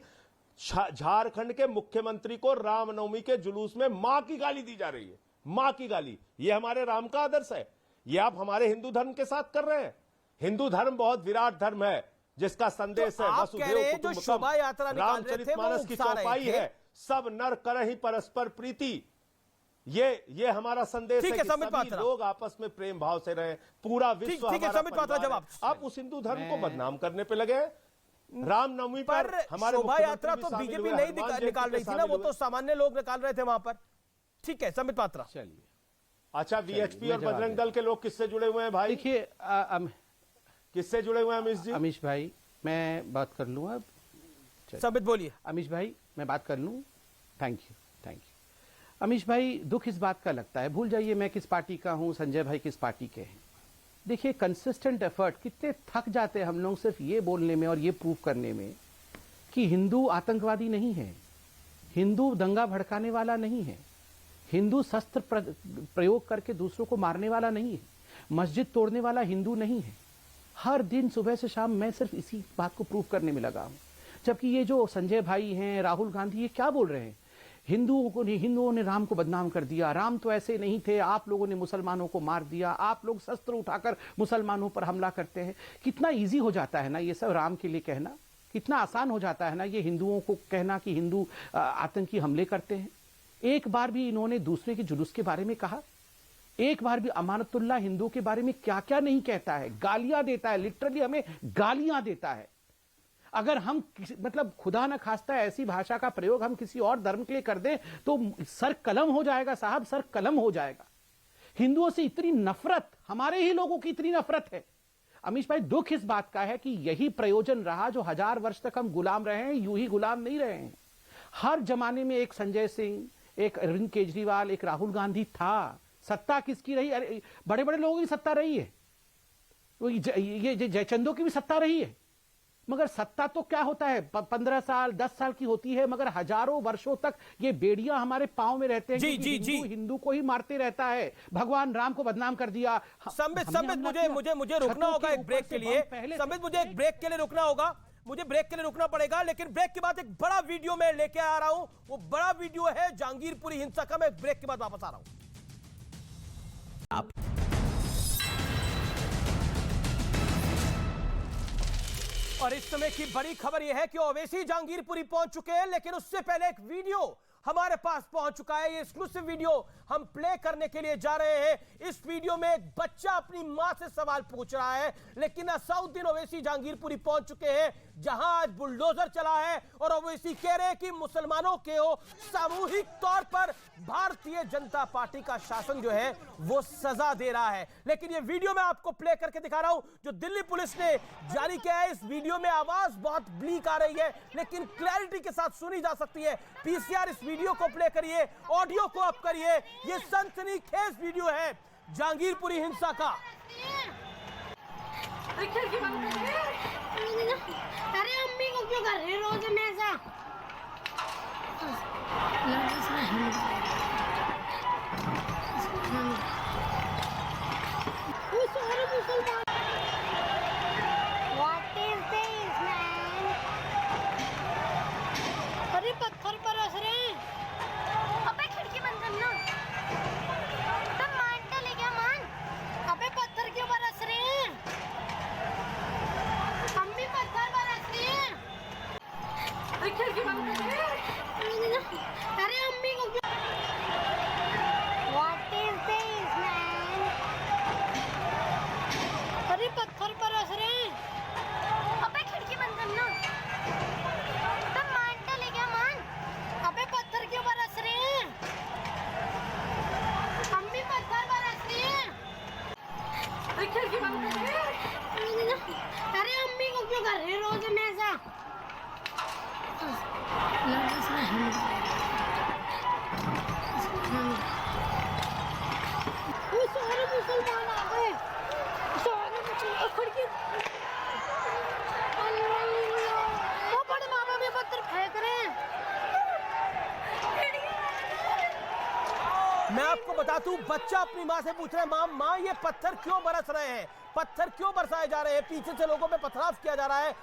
झारखंड के मुख्यमंत्री को रामनवमी के जुलूस में मां की गाली दी जा रही है। मां की गाली। ये हमारे राम का आदर्श है? ये आप हमारे हिंदू धर्म के साथ कर रहे हैं? हिंदू धर्म बहुत विराट धर्म है, जिसका संदेश है वसुधैव कुटुंबकम, रामचरितमानस की चौपाई है, सब नर करहि परस्पर प्रीति। ये हमारा संदेश है कि सभी लोग आपस में प्रेम भाव से रहें, पूरा विश्व हमारा परिवार है। आप उस हिंदू धर्म को बदनाम करने पे लगे। रामनवमी पर हमारे शोभा यात्रा तो बीजेपी नहीं निकाल रही थी ना, वो तो सामान्य लोग निकाल रहे थे वहां पर। ठीक है संबित पात्रा। चलिए, अच्छा, वीएचपी और बजरंग दल के लोग किससे जुड़े हुए हैं भाई? देखिए, किससे जुड़े हुए हैं अमीश जी? अमीश भाई, मैं बात कर लूँ अब? संबित बोलिए। अमीश भाई मैं बात कर लूँ? Thank you. अमीश भाई, दुख इस बात का लगता है, भूल जाइए मैं किस पार्टी का हूँ, संजय भाई किस पार्टी के हैं। देखिए कंसिस्टेंट एफर्ट, कितने थक जाते हैं हम लोग सिर्फ ये बोलने में और ये प्रूव करने में कि हिंदू आतंकवादी नहीं है, हिंदू दंगा भड़काने वाला नहीं है, हिंदू शस्त्र प्रयोग करके दूसरों को मारने वाला नहीं है, मस्जिद तोड़ने वाला हिंदू नहीं है। हर दिन सुबह से शाम मैं सिर्फ इसी बात को प्रूव करने में लगा हूं। जबकि ये जो संजय भाई हैं, राहुल गांधी, ये क्या बोल रहे हैं? हिंदुओं ने राम को बदनाम कर दिया, राम तो ऐसे नहीं थे, आप लोगों ने मुसलमानों को मार दिया, आप लोग शस्त्र उठाकर मुसलमानों पर हमला करते हैं। कितना इजी हो जाता है ना ये सब राम के लिए कहना, कितना आसान हो जाता है ना ये हिंदुओं को कहना कि हिंदू आतंकी हमले करते हैं। एक बार भी इन्होंने दूसरे के जुलूस के बारे में कहा? एक बार भी अमानतुल्लाह हिंदू के बारे में क्या क्या नहीं कहता है, गालियां देता है, लिटरली हमें गालियां देता है। अगर हम मतलब खुदा न खास्ता ऐसी भाषा का प्रयोग हम किसी और धर्म के लिए कर दें तो सर कलम हो जाएगा साहब, सर कलम हो जाएगा। हिंदुओं से इतनी नफरत, हमारे ही लोगों की इतनी नफरत है। अमीश भाई, दुख इस बात का है कि यही प्रयोजन रहा जो 1000 वर्ष तक हम गुलाम रहे हैं, यूं ही गुलाम नहीं रहे हैं। हर जमाने में एक संजय सिंह, एक अरविंद केजरीवाल, एक राहुल गांधी था। सत्ता किसकी रही? अरे बड़े बड़े लोगों की सत्ता रही है, ये जयचंदों की भी सत्ता रही है, मगर सत्ता तो क्या होता है 15 साल 10 साल की होती है, मगर हजारों वर्षों तक ये बेड़ियां हमारे पांव में रहते हैं। हिंदू को ही मारते रहता है, भगवान राम को बदनाम कर दिया। संबित मुझे रुकना होगा एक ब्रेक के लिए। संबित, मुझे एक ब्रेक के लिए रुकना होगा, मुझे ब्रेक के लिए रुकना पड़ेगा, लेकिन ब्रेक के बाद एक बड़ा वीडियो मैं लेके आ रहा हूं। वो बड़ा वीडियो है जहांगीरपुरी हिंसा का। मैं ब्रेक के बाद वापस आ रहा हूं। और इस समय की बड़ी खबर यह है कि ओवैसी जहांगीरपुरी पहुंच चुके हैं, लेकिन उससे पहले एक वीडियो हमारे पास पहुंच चुका है। ये एक्सक्लूसिव वीडियो हम प्ले करने के लिए जा रहे हैं। इस वीडियो में एक बच्चा अपनी मां से सवाल पूछ रहा है, लेकिन असउद्दीन ओवैसी जहांगीरपुरी पहुंच चुके हैं जहां आज बुलडोजर चला है और ओवैसी कह रहे हैं कि मुसलमानों के सामूहिक तौर पर भारतीय जनता पार्टी का शासन जो है वो सजा दे रहा है। लेकिन ये वीडियो मैं आपको प्ले करके दिखा रहा हूं जो दिल्ली पुलिस ने जारी किया है। इस वीडियो में आवाज बहुत ब्लीक आ रही है, लेकिन क्लैरिटी के साथ सुनी जा सकती है। पीसीआर इस वीडियो को प्ले करिए, ऑडियो को अप करिए। ये सनसनीखेज वीडियो है जहांगीरपुरी हिंसा का। अरे अम्मी को क्यों कर रहे रोज में ऐसा? What is this, man? अरे पत्थर बरस रहे हैं। अबे खिड़की बंद करना। तो मान डाले क्या मान? अबे पत्थर क्यों बरस रहे हैं? अम्मी पत्थर बरस रही हैं। अरे खिड़की बंद कर। अरे अम्मी को क्यों? What is this, man? अरे पत्थर बरस रहे हैं। अबे खिड़की बंद करना। तो मान डाले क्या मान? अबे पत्थर क्यों बरस रहे हैं? अम्मी पत्थर बरस रही हैं। अरे खिड़की बंद कर। अरे अम्मी को क्यों कर रहे रोज में ऐसा? सारे मुसलमान आ गए। खिड़की वो बड़े मामा में पत्थर फेंक रहे हैं। मैं आपको बता दूं, बच्चा अपनी मां से पूछ रहा है, मां ये पत्थर क्यों बरस रहे हैं, पत्थर क्यों बरसाए जा रहे हैं? पीछे से लोगों पे पथराव किया जा रहा है।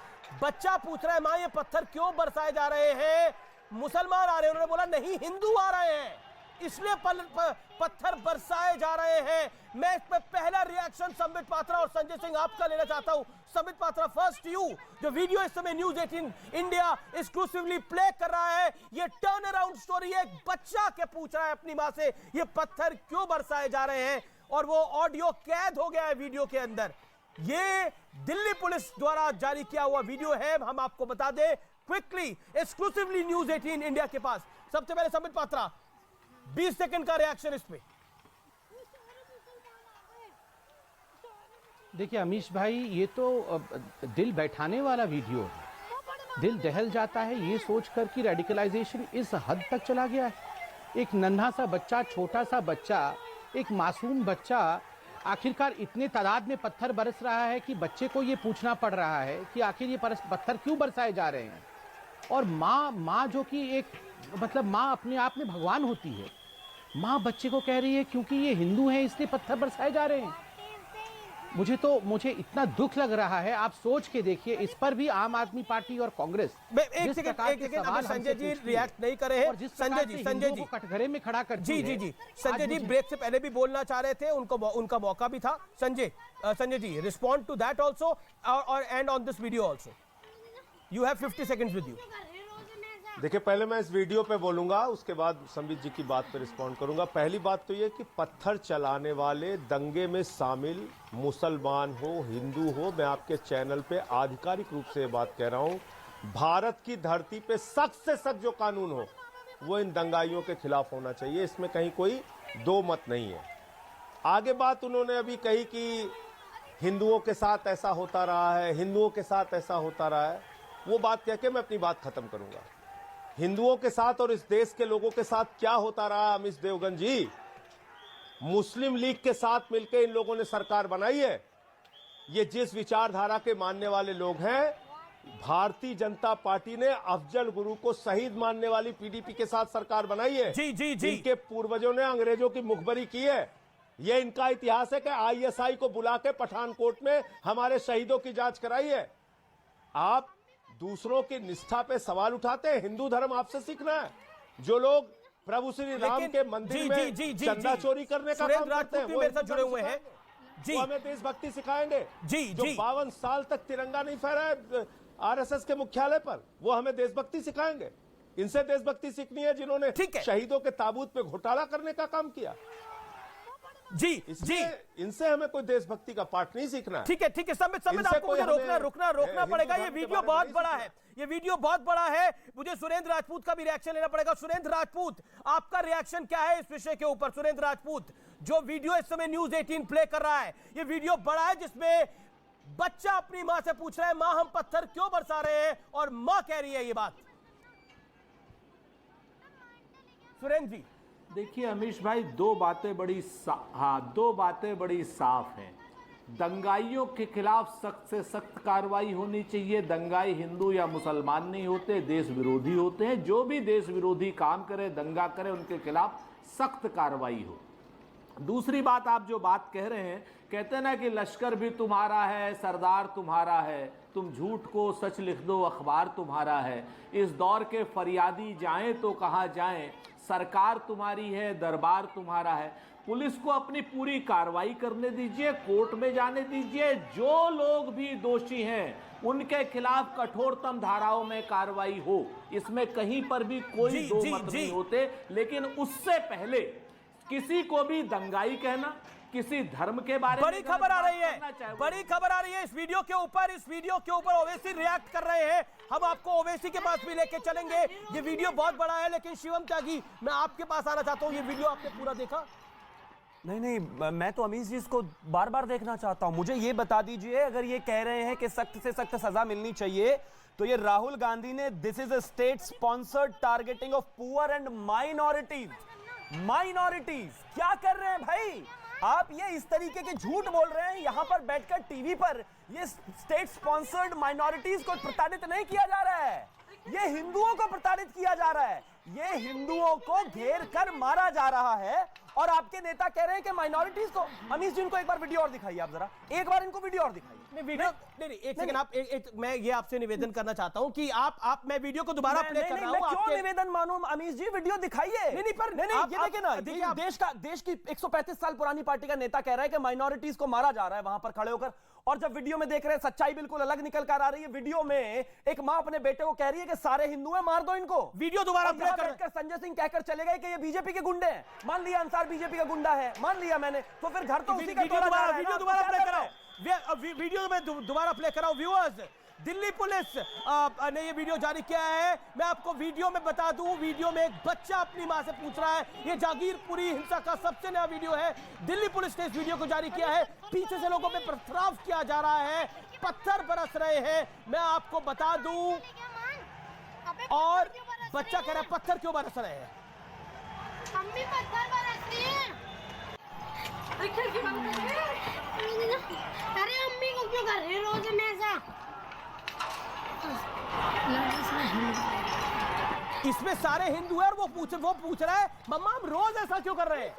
बच्चा पूछ रहा है, मां ये पत्थर क्यों बरसाए जा रहे हैं? मुसलमान आ रहे हैं। उन्होंने बोला नहीं, हिंदू आ रहे हैं इसलिए पत्थर बरसाए जा रहे हैं। मैं इस पे पहला रिएक्शन संबित पात्रा और संजय सिंह आपका लेना चाहता हूं। Sambit Patra, first you. जो वीडियो इस समय न्यूज़ 18 इंडिया एक्सक्लूसिवली प्ले कर रहा है, ये टर्न अराउंड स्टोरी है। एक बच्चा के पूछ रहा है अपनी मां से ये पत्थर क्यों बरसाए जा रहे हैं, और वो ऑडियो कैद हो गया है वीडियो के अंदर। ये दिल्ली पुलिस द्वारा जारी किया हुआ वीडियो है, हम आपको बता दें क्विकली, एक्सक्लूसिवली न्यूज़ 18 इंडिया के पास। सबसे पहले संबित पात्रा, 20 सेकंड का रिएक्शन इस पे। देखिए अमीश भाई, ये तो दिल बैठाने वाला वीडियो है। दिल दहल जाता है ये सोचकर कि रेडिकलाइजेशन इस हद तक चला गया है। एक नन्हा सा बच्चा, छोटा सा बच्चा, एक मासूम बच्चा आखिरकार इतने तादाद में पत्थर बरस रहा है कि बच्चे को ये पूछना पड़ रहा है कि आखिर ये पत्थर क्यों बरसाए जा रहे हैं। और माँ जो कि एक मतलब माँ अपने आप में भगवान होती है, माँ बच्चे को कह रही है क्योंकि ये हिंदू हैं इसलिए पत्थर बरसाए जा रहे हैं। मुझे इतना दुख लग रहा है। आप सोच के देखिए, इस पर भी आम आदमी पार्टी और कांग्रेस एक सेकंड संजय जी रिएक्ट नहीं करे हैं। संजय जी कटघरे में खड़ा कर जी संजय जी ब्रेक से पहले भी बोलना चाह रहे थे, उनका मौका भी था। Sanjay ji respond to that also और and on this video also. You have 50 seconds with you. देखिए, पहले मैं इस वीडियो पे बोलूंगा, उसके बाद संबित जी की बात पे रिस्पॉन्ड करूंगा। पहली बात तो ये कि पत्थर चलाने वाले, दंगे में शामिल मुसलमान हो, हिंदू हो, मैं आपके चैनल पे आधिकारिक रूप से ये बात कह रहा हूं, भारत की धरती पे सख्त से सख्त जो कानून हो वो इन दंगाइयों के खिलाफ होना चाहिए। इसमें कहीं कोई दो मत नहीं है। आगे बात उन्होंने अभी कही कि हिंदुओं के साथ ऐसा होता रहा है, हिंदुओं के साथ ऐसा होता रहा है। वो बात कह के मैं अपनी बात खत्म करूंगा। हिंदुओं के साथ और इस देश के लोगों के साथ क्या होता रहा अमीश देवगन जी? मुस्लिम लीग के साथ मिलकर इन लोगों ने सरकार बनाई है। ये जिस विचारधारा के मानने वाले लोग हैं, भारतीय जनता पार्टी ने अफजल गुरु को शहीद मानने वाली पीडीपी के साथ सरकार बनाई है। जी इनके पूर्वजों ने अंग्रेजों की मुखबरी की है। यह इनका इतिहास है कि आईएसआई को बुला के पठानकोट में हमारे शहीदों की जांच कराई है। आप दूसरों की निष्ठा पे सवाल उठाते हैं। हिंदू धर्म आपसे सीखना है। जो लोग प्रभु श्री राम के मंदिर में चंदा चोरी करने का काम करते हैं, वो मेरे साथ जुड़े हुए हैं जी, वो हमें देशभक्ति सिखाएंगे। जो 52 साल तक तिरंगा नहीं फहराया आरएसएस के मुख्यालय पर, वो हमें देशभक्ति सिखाएंगे। इनसे देशभक्ति सीखनी है जिन्होंने शहीदों के ताबूत पे घोटाला करने का काम किया। इनसे हमें कोई देशभक्ति का पाठ नहीं सीखना है। ठीक है संबित आपको मुझे रोकना पड़ेगा। ये वीडियो बहुत बड़ा है, ये वीडियो बहुत बड़ा है। मुझे सुरेंद्र राजपूत का भी रिएक्शन लेना पड़ेगा। सुरेंद्र राजपूत, आपका रिएक्शन क्या है इस विषय के ऊपर? सुरेंद्र राजपूत, जो वीडियो इस समय न्यूज 18 प्ले कर रहा है, ये वीडियो बड़ा है जिसमें बच्चा अपनी मां से पूछ रहा है, मां हम पत्थर क्यों बरसा रहे हैं, और मां कह रही है ये बात। सुरेंद्र जी देखिए अमीश भाई, दो बातें बड़ी साफ हैं। दंगाइयों के खिलाफ सख्त से सख्त कार्रवाई होनी चाहिए। दंगाई हिंदू या मुसलमान नहीं होते, देश विरोधी होते हैं। जो भी देश विरोधी काम करे, दंगा करे, उनके खिलाफ सख्त कार्रवाई हो। दूसरी बात, आप जो बात कह रहे हैं, कहते हैं ना कि लश्कर भी तुम्हारा है, सरदार तुम्हारा है, तुम झूठ को सच लिख दो, अखबार तुम्हारा है। इस दौर के फरियादी जाएं तो कहाँ जाएं, सरकार तुम्हारी है, दरबार तुम्हारा है। पुलिस को अपनी पूरी कार्रवाई करने दीजिए, कोर्ट में जाने दीजिए। जो लोग भी दोषी हैं उनके खिलाफ कठोरतम धाराओं में कार्रवाई हो, इसमें कहीं पर भी कोई दो मत नहीं होते। लेकिन उससे पहले किसी को भी दंगाई कहना, किसी धर्म के बारे में बड़ी खबर आ रही है, बड़ी खबर आ रही है इस वीडियो के ऊपर। ओवैसी रिएक्ट कर रहे हैं। हम आपको ओवैसी के पास भी लेके चलेंगे। ये वीडियो बहुत बड़ा है, लेकिन शिवम त्यागी, मैं आपके पास आना चाहता हूं। ये वीडियो आपने पूरा देखा? नहीं, मैं तो अमीश जी इसको बार बार देखना चाहता हूं। मुझे ये बता दीजिए, अगर ये कह रहे हैं कि सख्त से सख्त सजा मिलनी चाहिए, तो ये राहुल गांधी ने this is a state sponsored targeting of poor and minorities क्या कर रहे हैं भाई आप? ये इस तरीके के झूठ बोल रहे हैं यहां पर बैठकर टीवी पर। ये स्टेट स्पॉन्सर्ड माइनॉरिटीज को प्रताड़ित नहीं किया जा रहा है, ये हिंदुओं को प्रताड़ित किया जा रहा है। ये हिंदुओं को घेर कर मारा जा रहा है, और आपके नेता कह रहे हैं कि माइनॉरिटीज को। अमीश जी, इनको एक बार वीडियो और दिखाइए, आप जरा एक बार इनको वीडियो और दिखाइए। नहीं, एक सेकंड, आप मैं ये आपसे निवेदन करना चाहता हूं कि आप मैं वीडियो को दोबारा प्ले कर रहा हूं। क्यों निवेदन मानूं अमीश जी? वीडियो दिखाइए। नहीं, पर ये देखिए ना, देश की 135 साल पुरानी पार्टी का नेता कह रहा है कि माइनॉरिटीज को मारा जा रहा है वहां पर खड़े होकर, और जब वीडियो में देख रहे हैं सच्चाई बिल्कुल अलग निकल कर आ रही है। वीडियो में एक मां अपने बेटे को कह रही है कि सारे हिंदू हैं, मार दो इनको। वीडियो दोबारा प्ले कर संजय सिंह कहकर चले गए कि ये बीजेपी के गुंडे हैं। मान लिया अंसार बीजेपी का गुंडा है, मान लिया मैंने, तो फिर घर तो उसी का वीडियो दोबारा प्ले कराओ। वीडियो में दोबारा प्ले कराओ व्यूअर्स। दिल्ली पुलिस ने ये वीडियो जारी किया है। मैं आपको वीडियो में बता दूं, वीडियो में एक बच्चा अपनी मां से पूछ रहा है। ये जागीरपुरी हिंसा का सबसे नया वीडियो है। दिल्ली पुलिस ने इस वीडियो को जारी किया है। पीछे से लोगों पे पथराव किया जा रहा है, पत्थर बरस रहे हैं, मैं आपको बता दूं। और बच्चा कह रहा है पत्थर क्यों बरस रहे हैं? अम्मी पत्थर बरस रही हैं। अरे अम्मी को क्यों कर रहे हैं रोज में ऐसा? इसमें सारे हिंदू है और वो पूछ रहा है मम्मा हम रोज ऐसा क्यों कर रहे हैं,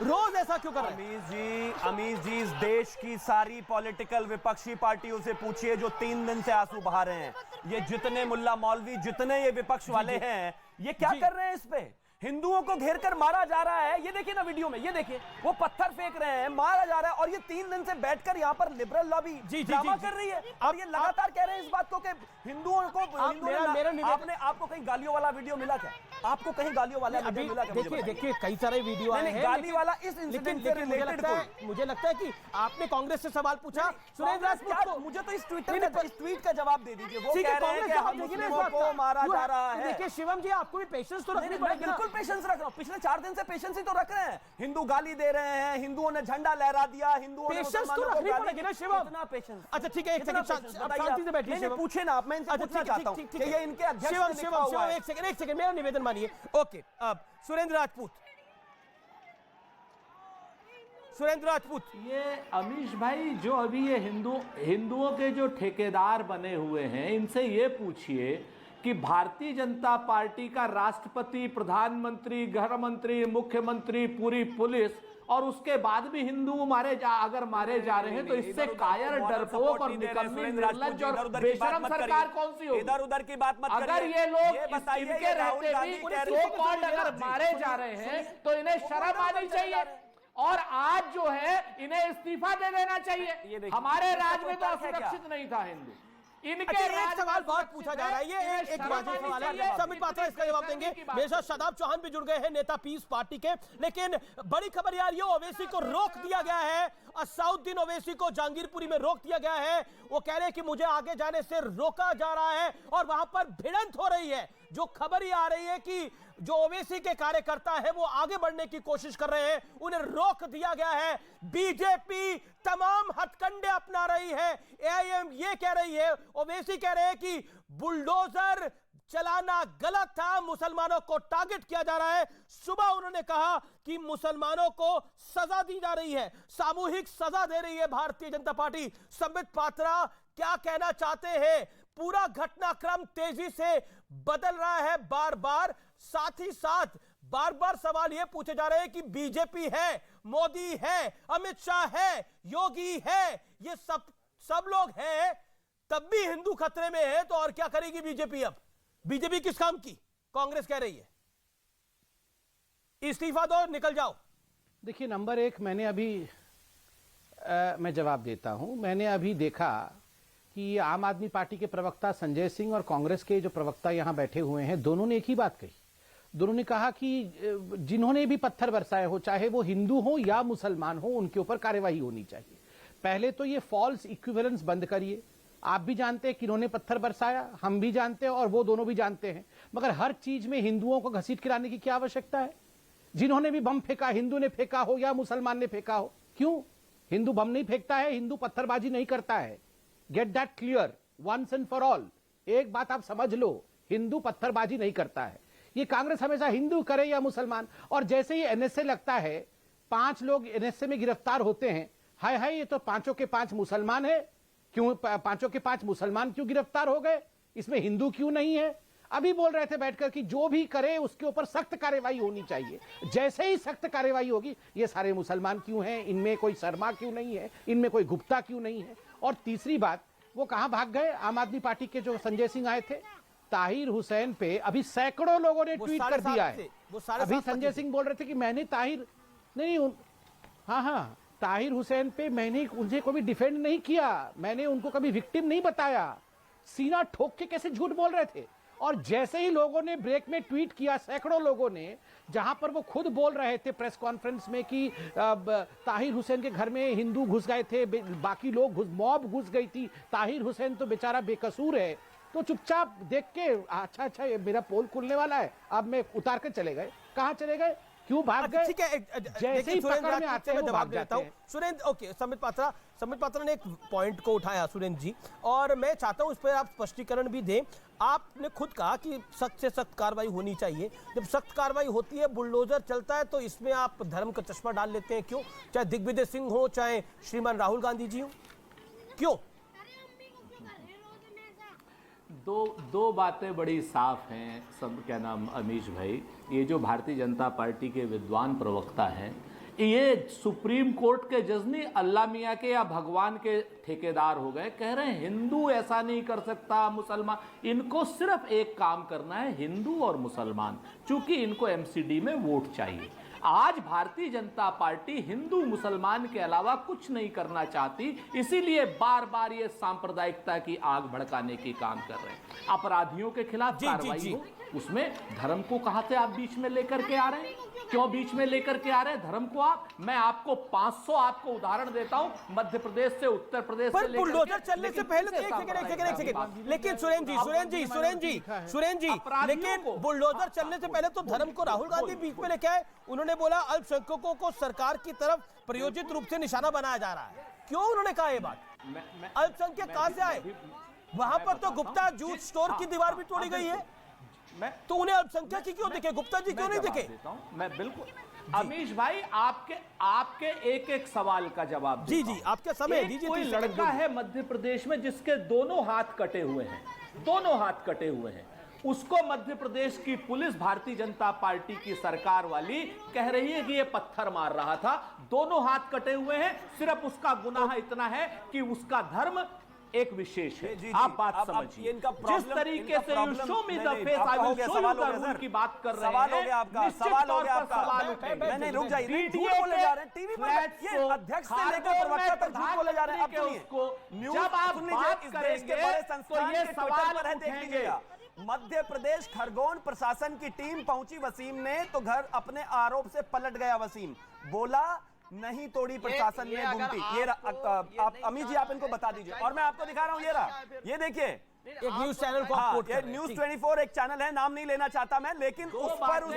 रोज ऐसा क्यों कर रहे हैं? अमीश जी इस देश की सारी पॉलिटिकल विपक्षी पार्टियों से पूछिए जो 3 दिन से आंसू बहा रहे हैं। ये जितने मुल्ला मौलवी, जितने ये विपक्ष वाले हैं, ये क्या कर रहे हैं? इस पे हिंदुओं को घेर कर मारा जा रहा है। ये देखिए ना वीडियो में, ये देखिए वो पत्थर फेंक रहे हैं, मारा जा रहा है। और ये 3 दिन से बैठकर यहाँ पर लिबरल लॉबी ड्रामा कर रही है। और ये लगातार कह रहे हैं इस बात को कि हिंदुओं को आपको कहीं गालियों वाला वीडियो मिला क्या? आपको कहीं गालियों वाला वीडियो मिला क्या? देखिए कई सारे वीडियो आए हैं, गाली वाला इस इंसिडेंट से रिलेटेड मुझे लगता है कि आपने कांग्रेस से सवाल पूछा। सुरेंद्र राजपूत को मुझे तो इस ट्वीट का जवाब दे दीजिए। वो कह रहे हैं कि हम मुस्लिमों को मारा जा रहा है। देखिए शिवम जी आपको भी पेशेंस तो रखनी पड़ेगी। बिल्कुल पेशेंस रख रहा हूं, पिछले 4 दिन से पेशेंस ही तो रख रहे हैं। हिंदू गाली दे रहे हैं, हिंदुओं ने झंडा लहरा दिया, हिंदुओं ने पेशेंस तो रखनी पड़ेगी ना शिवम। इतना पेशेंस। अच्छा ठीक है, एक सेकंड शांति से बैठिए शिवम। पूछे ना आप, मैं इनसे पूछना चाहता हूं कि ये इनके अध्यक्ष शिवम ने लिखा हुआ है। एक सेकंड मेरा निवेदन मानिए। ओके, अब सुरेंद्र राजपूत। ये अमीश भाई जो अभी ये हिंदुओं के जो ठेकेदार बने हुए हैं, इनसे ये पूछिए कि भारतीय जनता पार्टी का राष्ट्रपति, प्रधानमंत्री, गृह मंत्री, मुख्यमंत्री, पूरी पुलिस, और उसके बाद भी हिंदू अगर मारे जा रहे हैं तो इससे कायर, डरपोक और निकम्मी, निर्लज्ज और बेशरम सरकार कौन सी होगी? इधर उधर की बात मत करिए। अगर ये लोग इनके रहते भी सो कॉल्ड अगर मारे जा रहे हैं तो इन्हें शर्म आनी चाहिए। और आज जो है इन्हें इस्तीफा दे देना चाहिए। हमारे राज्य में तो असुरक्षित नहीं था हिंदू। इनके एक सवाल बहुत पूछा जा रहा है, ये एक वाजिब सवाल है, समित पात्रा इसका जवाब देंगे। मेरे साथ शादाब चौहान भी जुड़ गए हैं, नेता पीस पार्टी के। लेकिन बड़ी खबर यार, ये ओवैसी को रोक दिया गया है। असाउद्दीन ओवैसी को जहांगीरपुरी में रोक दिया गया है। वो कह रहे हैं कि मुझे आगे जाने से रोका जा रहा है और वहां पर भिड़ंत हो रही है। जो खबर ये आ रही है कि जो ओवैसी के कार्यकर्ता है वो आगे बढ़ने की कोशिश कर रहे हैं, उन्हें रोक दिया गया है। बीजेपी तमाम हथकंडे अपना रही है। एआईएम ये कह रही है, ओवैसी कह रहे हैं कि बुलडोजर चलाना गलत था, मुसलमानों को टारगेट किया जा रहा है। सुबह उन्होंने कहा कि मुसलमानों को सजा दी जा रही है, सामूहिक सजा दे रही है भारतीय जनता पार्टी। संबित पात्रा क्या कहना चाहते हैं? पूरा घटनाक्रम तेजी से बदल रहा है बार बार, साथ ही साथ बार बार सवाल यह पूछे जा रहे हैं कि बीजेपी है, मोदी है, अमित शाह है, योगी है, ये सब लोग हैं, तब भी हिंदू खतरे में है। तो और क्या करेगी बीजेपी? अब बीजेपी किस काम की? कांग्रेस कह रही है इस्तीफा दो, निकल जाओ। देखिए नंबर 1, मैंने अभी मैं जवाब देता हूं। मैंने अभी देखा कि आम आदमी पार्टी के प्रवक्ता संजय सिंह और कांग्रेस के जो प्रवक्ता यहां बैठे हुए हैं, दोनों ने एक ही बात कही। दोनों ने कहा कि जिन्होंने भी पत्थर बरसाए हो, चाहे वो हिंदू हो या मुसलमान हो, उनके ऊपर कार्यवाही होनी चाहिए। पहले तो ये फॉल्स इक्विवेलेंस बंद करिए। आप भी जानते हैं कि इन्होंने पत्थर बरसाया, हम भी जानते हैं और वो दोनों भी जानते हैं, मगर हर चीज में हिंदुओं को घसीट गिराने की क्या आवश्यकता है? जिन्होंने भी बम फेंका, हिंदू ने फेंका हो या मुसलमान ने फेंका हो, क्यों? हिंदू बम नहीं फेंकता है, हिंदू पत्थरबाजी नहीं करता है। Get that clear once and for all. एक बात आप समझ लो, हिंदू पत्थरबाजी नहीं करता है। ये कांग्रेस हमेशा हिंदू करे या मुसलमान, और जैसे ही एनएसए लगता है, 5 लोग एनएसए में गिरफ्तार होते हैं, हाय हाय ये तो 5 के 5 मुसलमान है, क्यों 5 के 5 मुसलमान क्यों गिरफ्तार हो गए, इसमें हिंदू क्यों नहीं है? अभी बोल रहे थे बैठकर कि जो भी करे उसके ऊपर सख्त कार्रवाई होनी चाहिए। जैसे ही सख्त कार्रवाई होगी, ये सारे मुसलमान क्यों हैं, इनमें कोई शर्मा क्यों नहीं है, इनमें कोई गुप्ता क्यों नहीं है? और तीसरी बात, वो कहां भाग गए? आम आदमी पार्टी के जो संजय सिंह आए थे, ताहिर हुसैन पे अभी सैकड़ों लोगों ने ट्वीट कर दिया है। अभी संजय सिंह बोल रहे थे कि मैंने ताहिर ताहिर हुसैन पे मैंने उनसे कभी डिफेंड नहीं किया, मैंने उनको कभी विक्टिम नहीं बताया। सीना ठोक के कैसे झूठ बोल रहे थे? और जैसे ही लोगों ने ब्रेक में ट्वीट किया, सैकड़ों लोगों ने, जहां पर वो खुद बोल रहे थे प्रेस कॉन्फ्रेंस में कि ताहिर हुसैन के घर में हिंदू घुस गए थे, बाकी लोग मॉब घुस गई थी, ताहिर हुसैन तो बेचारा बेकसूर है, तो चुपचाप देख के अच्छा ये मेरा पोल खुलने वाला है, अब मैं उतार कर चले गए। कहां चले गए, क्यों भाग गए? ठीक है, जैसे ही पकड़ में आते हैं जवाब देता हूं। सुरेंद्र, ओके, संबित पात्रा ने एक पॉइंट को उठाया सुरेंद्र जी, और मैं चाहता हूं उस पर आप स्पष्टीकरण भी दें। आपने खुद कहा कि सख्त से सख्त कार्रवाई होनी चाहिए। जब सख्त कार्रवाई होती है, बुलडोजर चलता है, तो इसमें आप धर्म का चश्मा डाल लेते हैं, क्यों? चाहे दिग्विजय सिंह हो, चाहे श्रीमान राहुल गांधी जी हो, क्यों? दो बातें बड़ी साफ हैं सब, क्या नाम अमीश भाई, ये जो भारतीय जनता पार्टी के विद्वान प्रवक्ता हैं, ये सुप्रीम कोर्ट के जज नहीं, अल्लाह मियाँ के या भगवान के ठेकेदार हो गए। कह रहे हैं हिंदू ऐसा नहीं कर सकता, मुसलमान। इनको सिर्फ एक काम करना है, हिंदू और मुसलमान, चूंकि इनको एमसीडी में वोट चाहिए। आज भारतीय जनता पार्टी हिंदू मुसलमान के अलावा कुछ नहीं करना चाहती, इसीलिए बार बार ये सांप्रदायिकता की आग भड़काने की काम कर रहे हैं। अपराधियों के खिलाफ कार्रवाई हो, उसमें धर्म को कहां से आप बीच में लेकर के आ रहे हैं? क्यों बीच में लेकर के आ रहे हैं धर्म को आप? मैं आपको 500 आपको उदाहरण देता हूं, मध्य प्रदेश से, उत्तर प्रदेश से लेकर बुलडोजर चलने से पहले, एक सेकंड, लेकिन सुरेंद्र जी, लेकिन बुलडोजर चलने से पहले तो धर्म को राहुल गांधी बीच में लेके आए। उन्होंने बोला अल्पसंख्यकों को सरकार की तरफ प्रायोजित रूप से निशाना बनाया जा रहा है। क्यों उन्होंने कहा ये बात? अल्पसंख्यक कहां से आए? वहां पर तो गुप्ता जूस स्टोर की दीवार भी तोड़ी गई है, तो उन्हें अल्पसंख्यक की क्यों दिखे? गुप्ता जी क्यों नहीं दिखे? मैं बिल्कुल अमीश भाई आपके एक एक सवाल का जवाब जी आपके समय दीजिए। कोई लड़का है मध्य प्रदेश में जिसके दोनों हाथ कटे हुए हैं, दोनों हाथ कटे हुए हैं, उसको मध्य प्रदेश की पुलिस, भारतीय जनता पार्टी की सरकार वाली कह रही है कि ये पत्थर मार रहा था, दोनों हाथ कटे हुए हैं, सिर्फ उसका गुनाह इतना है कि उसका धर्म एक विशेष है। आप बात समझिए, जिस तरीके से you show me the face I will show you the rule की बात कर रहे हैं। सवाल हो गया आपका, सवाल हो गया आपका। नहीं, रुक जाइए, झूठ बोले जा रहे हैं टीवी पर, ये अध्यक्ष से लेकर प्रवक्ता तक झूठ बोले जा रहे हैं। अब जब आप बात करेंगे तो ये सवाल पर है, देख लीजिएगा। मध्य प्रदेश खरगोन प्रशासन की टीम पहुंची वसीम ने, तो घर अपने आरोप से पलट गया वसीम, बोला नहीं तोड़ी प्रशासन ने गुमटी। ये आप अमीश जी आप इनको बता दीजिए, और मैं आपको दिखा रहा हूं, ये रहा, ये देखिए, एक न्यूज चैनल को आप कोट कर रहे हैं। न्यूज 24 एक चैनल है, नाम नहीं लेना चाहता मैं, लेकिन उस पर उस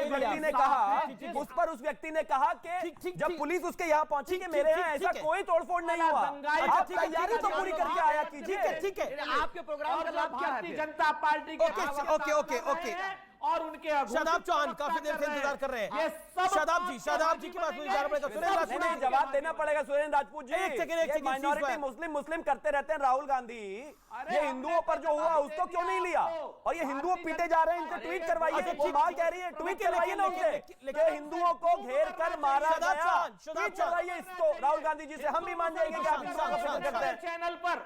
व्यक्ति ने कहा कि जब पुलिस उसके यहाँ पहुंची कि मेरे यहाँ ऐसा कोई तोड़फोड़ नहीं हुआ, आप तैयारी तो पूरी करके आया कीजिए। ठीक है, आपके प्रोग्राम का भारतीय जनता पार्टी ओके और उनके शादाब चौहान काफी देर से इंतजार कर रहे हैं। शादाब जी की बात सुनिए, जवाब देना पड़ेगा सुरेंद्र राजपूत जी। एक सेकंड, माइनॉरिटी मुस्लिम करते रहते हैं राहुल गांधी, ये हिंदुओं पर जो हुआ उसको क्यों नहीं लिया? और ये हिंदुओं पीटे जा रहे हैं, इनको ट्वीट करवाइए। वो मां कह रही है ट्वीट करवाइए ना उनसे, लेकिन हिंदुओं को घेर कर मारा गया, ट्वीट करवाइए इसको राहुल गांधी जी से, हम भी मान जाएंगे कि आप हिंदुओं को करते हैं। चैनल पर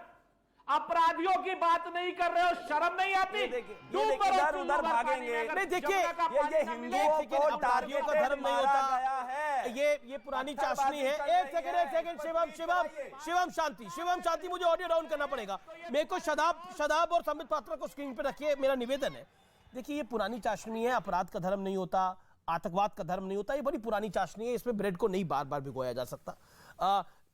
अपराधियों की बात नहीं कर रहे हो, शर्म नहीं आती? इधर उधर भागेंगे। नहीं देखिए, ये हिंदुओं को टारगेट का धर्म नहीं होता गया है, ये पुरानी चाशनी है। एक सेकंड शिवम शांति, मुझे ऑडियो डाउन करना पड़ेगा। मेरे को शदाब और संबित पात्रा को स्क्रीन पे रखिए, मेरा निवेदन है। देखिए, ये पुरानी चाशनी है, अपराध का धर्म नहीं होता, आतंकवाद का धर्म नहीं होता, ये बड़ी पुरानी चाशनी है, इसमें ब्रेड को नहीं बार बार भिगोया जा सकता।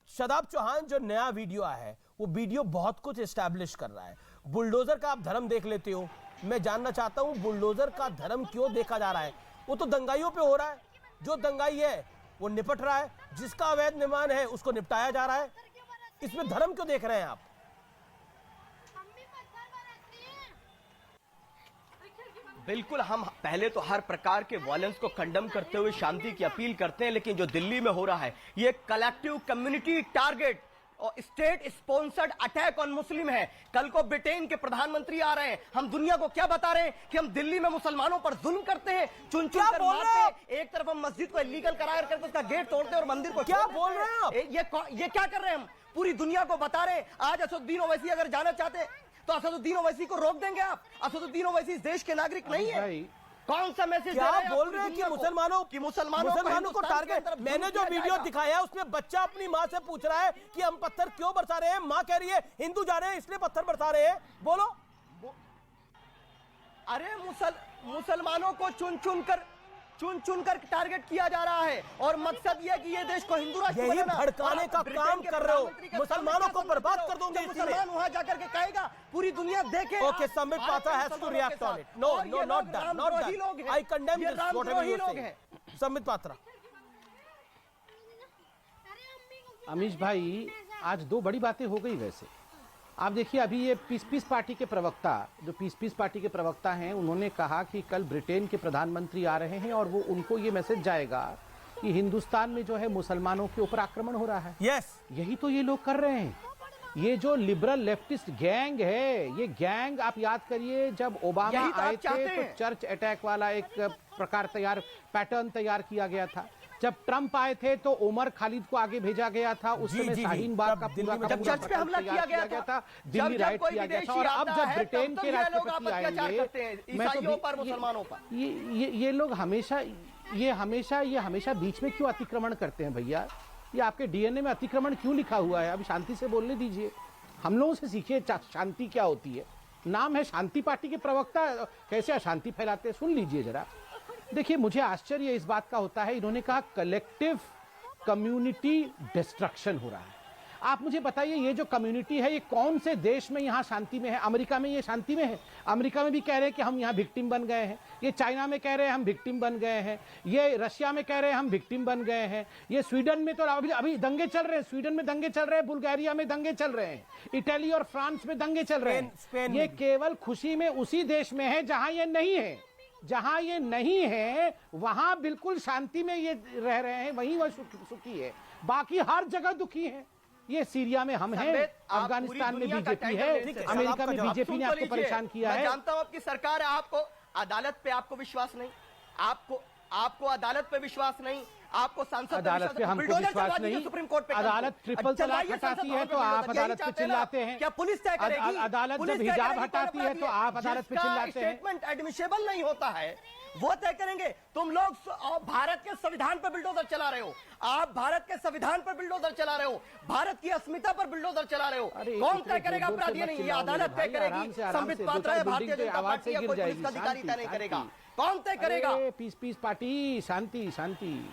शदाब चौहान जो नया वीडियो है, वो वीडियो बहुत कुछ एस्टैब्लिश कर रहा है। बुलडोजर का आप धर्म देख लेते हो, मैं जानना चाहता हूं बुलडोजर का धर्म क्यों देखा जा रहा है? वो तो दंगाइयों पे हो रहा है, जो दंगाई है वो निपट रहा है, जिसका अवैध निर्माण है उसको निपटाया जा रहा है, इसमें धर्म क्यों देख रहे हैं आप? बिल्कुल, हम पहले तो हर प्रकार के वायलेंस को कंडम करते हुए शांति की अपील करते हैं, लेकिन जो दिल्ली में हो रहा है ये कलेक्टिव कम्युनिटी टारगेट और स्टेट स्पॉन्सर्ड अटैक ऑन मुस्लिम है। कल को ब्रिटेन के प्रधानमंत्री आ रहे हैं, हम दुनिया को क्या बता रहे हैं कि हम दिल्ली में मुसलमानों पर जुल्म करते हैं, चुन कर मारते हैं। एक तरफ हम मस्जिद को इलीगल करार करके उसका गेट तोड़ते हैं और मंदिर को क्या बोल रहे हैं आप? ये क्या कर रहे हैं? हम पूरी दुनिया को बता रहे हैं। आज असदुद्दीन ओवैसी अगर जाना चाहते हैं तो असदुद्दीन ओवैसी को रोक देंगे आप? असदुद्दीन ओवैसी इस देश के नागरिक नहीं है। कौन सा मैसेज क्या बोल रहे हैं कि मुसलमानों को टारगेट? मैंने जो वीडियो दिखाया उसमें बच्चा अपनी माँ से पूछ रहा है कि हम पत्थर क्यों बरसा रहे हैं, माँ कह रही है हिंदू जा रहे हैं इसलिए पत्थर बरसा रहे हैं। बोलो, अरे मुसलमानों को चुन चुन कर टारगेट किया जा रहा है और मकसद ये कि ये देश को हिंदू राष्ट्र यही बनाना। भड़काने का काम कर रहे हो, मुसलमानों को बर्बाद कर दोगे। मुसलमान वहां जाकर के कहेगा पूरी दुनिया देखे। Okay, Sambit Patra has to react on it. No, not done. I condemn this whatever you say. Sambit Patra. Amish भाई, आज दो बड़ी बातें हो गई। वैसे आप देखिए, अभी ये पीस पार्टी के प्रवक्ता, जो पीस पार्टी के प्रवक्ता हैं, उन्होंने कहा कि कल ब्रिटेन के प्रधानमंत्री आ रहे हैं और वो उनको ये मैसेज जाएगा कि हिंदुस्तान में जो है मुसलमानों के ऊपर आक्रमण हो रहा है। यस, यही तो ये लोग कर रहे हैं। ये जो लिबरल लेफ्टिस्ट गैंग है, ये गैंग आप याद करिए, जब ओबामा आए थे तो चर्च अटैक वाला एक पैटर्न तैयार किया गया था। जब ट्रंप आए थे तो उमर खालिद को आगे भेजा गया था। उस समय शाहीन बाग का पूरा चर्च पे हमला किया गया था, दिल्ली राइट किया गया था। और अब जब ब्रिटेन के राष्ट्रपति आएंगे, ईसाइयों पर, मुसलमानों पर, ये लोग हमेशा बीच में क्यों अतिक्रमण करते हैं भैया? ये आपके डीएनए में अतिक्रमण क्यों लिखा हुआ है? अभी शांति से बोलने दीजिए, हम लोगों से सीखिए शांति क्या होती है। नाम है शांति पार्टी के प्रवक्ता, कैसे अशांति फैलाते हैं, सुन लीजिए जरा। देखिए, मुझे आश्चर्य इस बात का होता है, इन्होंने कहा कलेक्टिव कम्युनिटी डिस्ट्रक्शन हो रहा है। आप मुझे बताइए, ये जो कम्युनिटी है, ये कौन से देश में यहाँ शांति में है? अमेरिका में ये शांति में है? अमेरिका में भी कह रहे हैं कि हम यहाँ विक्टिम बन गए हैं। ये चाइना में कह रहे हैं हम विक्टिम बन गए हैं। ये रशिया में कह रहे हैं हम विक्टिम बन गए हैं। ये स्वीडन में तो अभी दंगे चल रहे हैं, स्वीडन में दंगे चल रहे हैं, बुल्गारिया में दंगे चल रहे हैं, इटली और फ्रांस में दंगे चल रहे हैं। ये केवल खुशी में उसी देश में है जहां ये नहीं है। जहां ये नहीं है वहां बिल्कुल शांति में ये रह रहे हैं, वहीं वह सुखी है। बाकी हर जगह दुखी है। ये सीरिया में हम हैं, अफगानिस्तान में बीजेपी है, अमेरिका में बीजेपी ने आपको परेशान किया है। मैं जानता हूं आपकी सरकार है, आपको अदालत पे आपको विश्वास नहीं, आपको अदालत पे विश्वास नहीं, आपको सांसद अदालत पे हमको विश्वास नहीं। सुप्रीम कोर्ट पे अदालत ट्रिपल तलाक हटाती है तो आप अदालत पे चिल्लाते हैं। क्या पुलिस तय करेगी? अदालत जब हिजाब हटाती है तो आप अदालत पे चिल्लाते हैं। स्टेटमेंट एडमिसेबल नहीं होता है, वो तय करेंगे। तुम लोग भारत के संविधान पर बिल्डोजर चला रहे हो, आप भारत के संविधान पर बिल्डोजर चला रहे हो, भारत की अस्मिता पर बिल्डोजर चला रहे हो। कौन तय करेगा? अपराधी नहीं, ये अदालत तय करेगी। संबित पात्रा है, भारतीय जनता पार्टी या कोई पुलिस अधिकारी तय नहीं करेगा। कौन तय करेगा? पीस पार्टी, शांति शांति।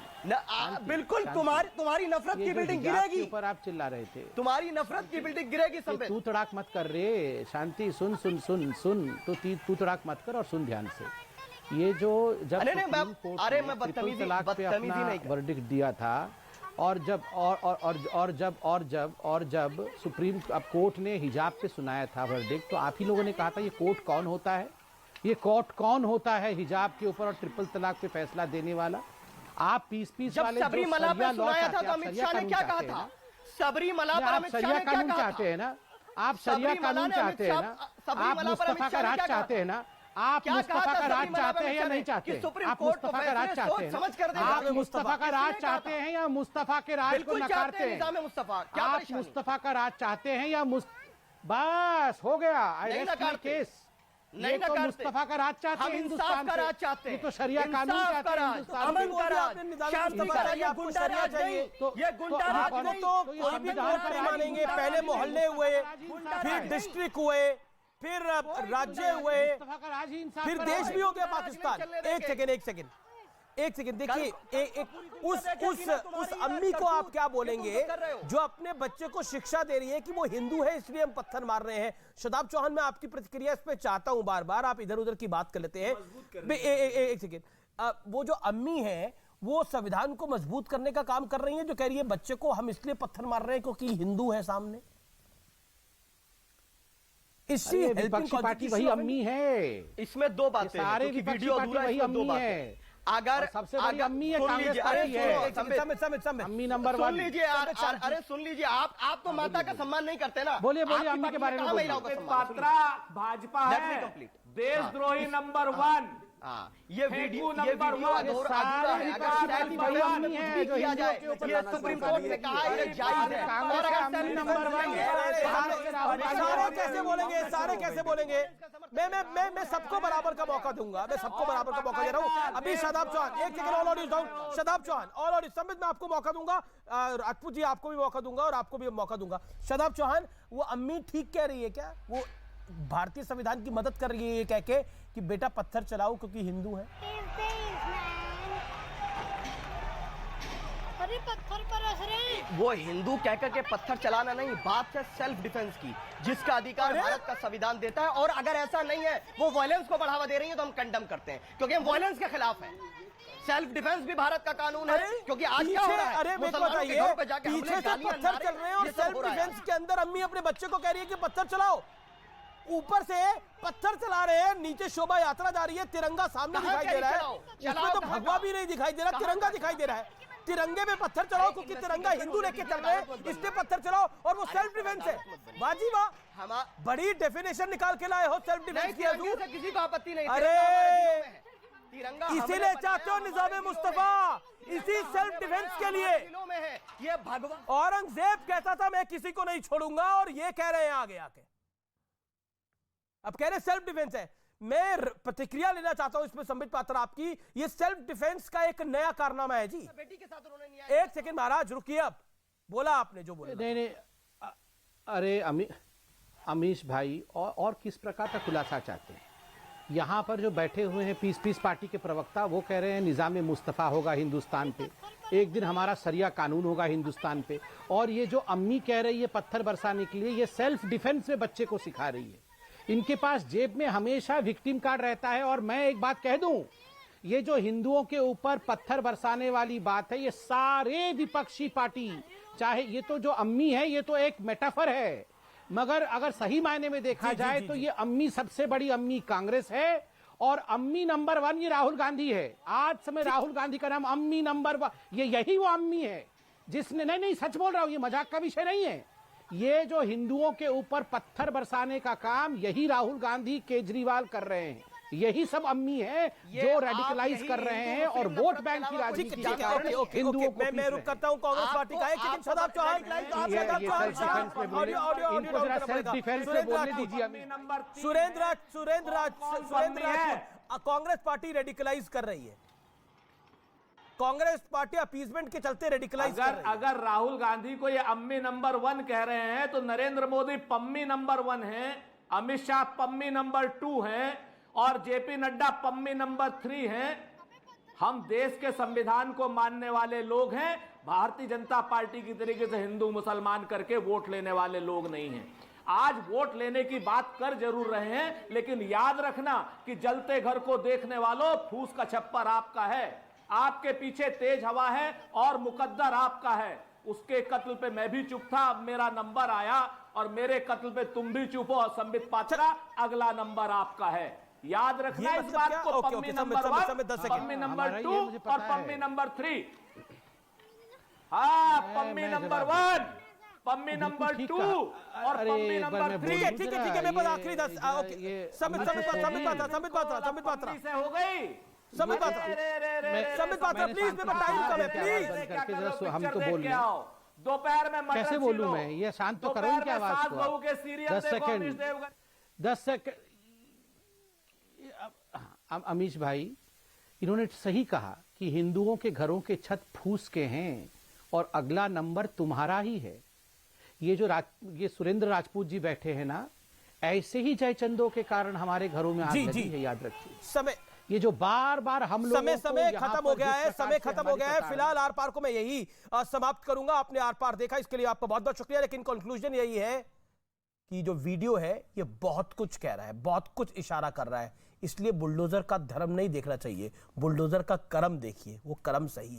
बिल्कुल, तुम्हारी नफरत की बिल्डिंग गिरेगी। ऊपर आप चिल्ला रहे थे, तुम्हारी नफरत की बिल्डिंग गिरेगी। संबित, तू तड़ाक मत कर रे, शांति सुन सुन सुन सुन। तो तू तड़ाक मत कर और सुन ध्यान से। ये जो जब मैं ट्रिपल तलाक पे अपना वर्डिक्ट दिया था और जब सुप्रीम कोर्ट ने हिजाब पे सुनाया था वर्डिक्ट, तो आप ही लोगों ने कहा था ये कोर्ट कौन होता है? ये कोर्ट कौन होता है हिजाब के ऊपर और ट्रिपल तलाक पे फैसला देने वाला? आप पीस वाले सबरीमला पे सुनाया था तो अमित शाह ने क्या कहा था? सबरीमला पर अमित शाह ने क्या कहा? चाहते हैं ना आप, सरिया कानून चाहते हैं ना आप, मुस्तफा का राज चाहते हैं ना आप, मुस्तफा का राज चाहते हैं या नहीं चाहते? आप मुस्तफा का राज चाहते हैं? आप मुस्तफा का राज चाहते हैं या मुस्तफा के राज को नकारते हैं? आप मुस्तफा का राज चाहते हैं या बस हो गया, आई रेस्ट माय केस। ये तो मुस्तफा का राज चाहते हैं, हिंदुस्तान का राज चाहते हैं, ये तो शरिया कानून चाहते हैं, हिंदुस्तान अमन का राज, शांति का राज, ये गुंडा राज नहीं, ये गुंडा राज नहीं। तो कोई भी कोर्ट नहीं मानेंगे। पहले मोहल्ले हुए, फिर डिस्ट्रिक्ट हुए, फिर राज्य हुए, फिर देश भी हो गया पाकिस्तान। एक सेकंड देखिए, उस अम्मी को आप क्या बोलेंगे जो अपने बच्चे को शिक्षा दे रही है कि वो हिंदू है इसलिए हम पत्थर मार रहे हैं? शदाब चौहान, मैं आपकी प्रतिक्रिया इस पे चाहता हूं। बार आप इधर उधर की बात कर लेते हैं। एक सेकंड, वो जो अम्मी है वो संविधान को मजबूत करने का काम कर रही है, जो कह रही है बच्चे को हम इसलिए पत्थर मार रहे हैं क्योंकि हिंदू है सामने। इसी विपक्षी पार्टी वही अम्मी है। इसमें दो बातें, सारे विपक्षी पार्टी वही अम्मी है। अगर सबसे बड़ी अम्मी है कांग्रेस पार्टी है। अम्मी नंबर 1। सुन लीजिए, अरे सुन लीजिए, आप तो माता का सम्मान नहीं करते ना। बोलिए अम्मी के बारे में। पात्रा भाजपा है, देशद्रोही नंबर 1। ये वीडियो अधूरा है। ये सुप्रीम कोर्ट ने कहा है जायज है। और सारे कैसे बोलेंगे? मैं सबको बराबर का मौका दूंगा, मैं सबको बराबर का मौका दे रहा हूं। अभी शदाब चौहान, एक second, all audience down. Shadab Chauhan, all audience, Sambit मैं आपको मौका दूंगा, राजपूत जी आपको भी मौका दूंगा और आपको भी मौका दूंगा। शदाब चौहान, वो अम्मी ठीक कह रही है क्या? वो भारतीय संविधान की मदद कर रही है ये कह के कि बेटा पत्थर चलाओ क्योंकि हिंदू है? अरे पत्थर बरस रहे हैं। वो हिंदू कहकर के पत्थर चलाना नहीं, बात है सेल्फ डिफेंस की, जिसका अधिकार भारत का संविधान देता है। और अगर ऐसा नहीं है, वो वायलेंस को बढ़ावा दे रही है, तो हम कंडम करते हैं, क्योंकि हम वायलेंस के खिलाफ हैं। सेल्फ डिफेंस भी भारत का कानून है, क्योंकि आज क्या हो रहा है, अरे मुसलमानों के घरों पे जाके पीछे हमले, से गालियां, पत्थर नारे, चल रहे हैं और ये सब सेल्फ हो रहा है। डिफेंस के अंदर अम्मी अपने बच्चे को कह रही है कि पत्थर चलाओ, ऊपर से पत्थर चला रहे हैं, नीचे शोभा यात्रा जा रही है, तिरंगा सामने दिखाई दे रहा है, उसमें तो भगवा भी नहीं दिखाई दे रहा, तिरंगा दिखाई दे रहा है। तिरंगे में पत्थर चलाओ क्योंकि तिरंगा हिंदू लेके चल रहे हैं, इसमें पत्थर चलाओ और वो सेल्फ डिफेंस है। बाजी वाह, बड़ी डेफिनेशन निकाल के लाए हो सेल्फ डिफेंस की हजूर। किसी को आपत्ति नहीं, अरे तिरंगा इसीलिए चाहते हो निजाम मुस्तफा, इसी सेल्फ डिफेंस के लिए। ये भगवान औरंगजेब कहता था मैं किसी को नहीं छोड़ूंगा, और ये कह रहे हैं आगे आके, अब कह रहे सेल्फ डिफेंस है। मैं प्रतिक्रिया लेना चाहता हूं इसमें संबित पात्रा आपकी, ये सेल्फ डिफेंस का एक नया कारनामा है जी। बेटी के साथ उन्होंने न्याय। एक सेकंड महाराज रुकिए, अब बोला आपने जो बोला। नहीं, अरे अमीश भाई और किस प्रकार का खुलासा चाहते हैं? यहाँ पर जो बैठे हुए हैं पीस पार्टी के प्रवक्ता, वो कह रहे हैं निजाम मुस्तफा होगा हिंदुस्तान पे, एक दिन हमारा सरिया कानून होगा हिंदुस्तान पे, और ये जो अम्मी कह रही है पत्थर बरसाने के लिए, ये सेल्फ डिफेंस में बच्चे को सिखा रही है। इनके पास जेब में हमेशा विक्टिम कार्ड रहता है। और मैं एक बात कह दूं, ये जो हिंदुओं के ऊपर पत्थर बरसाने वाली बात है, ये सारे विपक्षी पार्टी, चाहे ये तो जो अम्मी है ये तो एक मेटाफर है, मगर अगर सही मायने में देखा जाए तो ये अम्मी सबसे बड़ी अम्मी कांग्रेस है, और अम्मी नंबर 1 ये राहुल गांधी है। आज समय राहुल गांधी का नाम अम्मी नंबर 1, ये यही वो अम्मी है जिसने, नहीं सच बोल रहा हूं, ये मजाक का विषय नहीं है, ये जो हिंदुओं के ऊपर पत्थर बरसाने का काम यही राहुल गांधी केजरीवाल कर रहे हैं, यही सब अम्मी है जो रेडिकलाइज कर रहे हैं और वोट बैंक की राजनीति के कारण हिंदुओं को। मैं रुक करता हूं कांग्रेस पार्टी का, लेकिन शादाब चौहान सेल्फ डिफेंस में बोलने दीजिए। सुरेंद्र राज, कांग्रेस पार्टी रेडिकलाइज कर रही है, कांग्रेस पार्टी अपीजमेंट के चलते रेडिकलाइज कर रही है। अगर राहुल गांधी को ये अम्मी नंबर 1 कह रहे हैं, तो नरेंद्र मोदी पम्मी नंबर 1 है, अमित शाह पम्मी नंबर 2 है, और जेपी नड्डा पम्मी नंबर 3 हैं। हम देश के संविधान को मानने वाले लोग हैं, भारतीय जनता पार्टी की तरीके से हिंदू मुसलमान करके वोट लेने वाले लोग नहीं हैं। आज वोट लेने की बात कर जरूर रहे हैं, लेकिन याद रखना कि जलते घर को देखने वालों, फूस का छप्पर आपका है, आपके पीछे तेज हवा है और मुकद्दर आपका है। उसके कत्ल पे मैं भी चुप था, अब मेरा नंबर आया, और मेरे कत्ल पे तुम भी चुप हो, और संबित पात्रा अगला नंबर आपका है। याद रखना इस बात को, पम्मी नंबर 1, पम्मी नंबर 2 और पम्मी नंबर 3। हाँ, पम्मी नंबर 1, पम्मी नंबर 2 और पम्मी नंबर 3। ठीक है, मेरे पास आखिरी 10। संबित पात्रा से हो गई। संबित पात्रा प्लीज, मेरे पास टाइम कम है, प्लीज हम तो बोल रहे हैं। दोपहर में कैसे बोलूं मैं? ये शांत तो करो इनकी आवाज को। 10 सेकंड। अमीश भाई, इन्होंने सही कहा कि हिंदुओं के घरों के छत फूस के हैं और अगला नंबर तुम्हारा ही है। ये जो ये सुरेंद्र राजपूत जी बैठे हैं ना, ऐसे ही जयचंदों के कारण हमारे घरों में आग लगी है, याद रखिए। समय ये जो बार बार हम लोग समय खत्म हो गया है, समय खत्म हो गया है। फिलहाल आर पार को मैं यही समाप्त करूंगा। आपने आर पार देखा, इसके लिए आपका बहुत बहुत शुक्रिया। लेकिन कंक्लूजन यही है कि जो वीडियो है ये बहुत कुछ कह रहा है, बहुत कुछ इशारा कर रहा है, इसलिए बुलडोजर का धर्म नहीं देखना चाहिए, बुलडोजर का कर्म देखिए, वो कर्म सही है।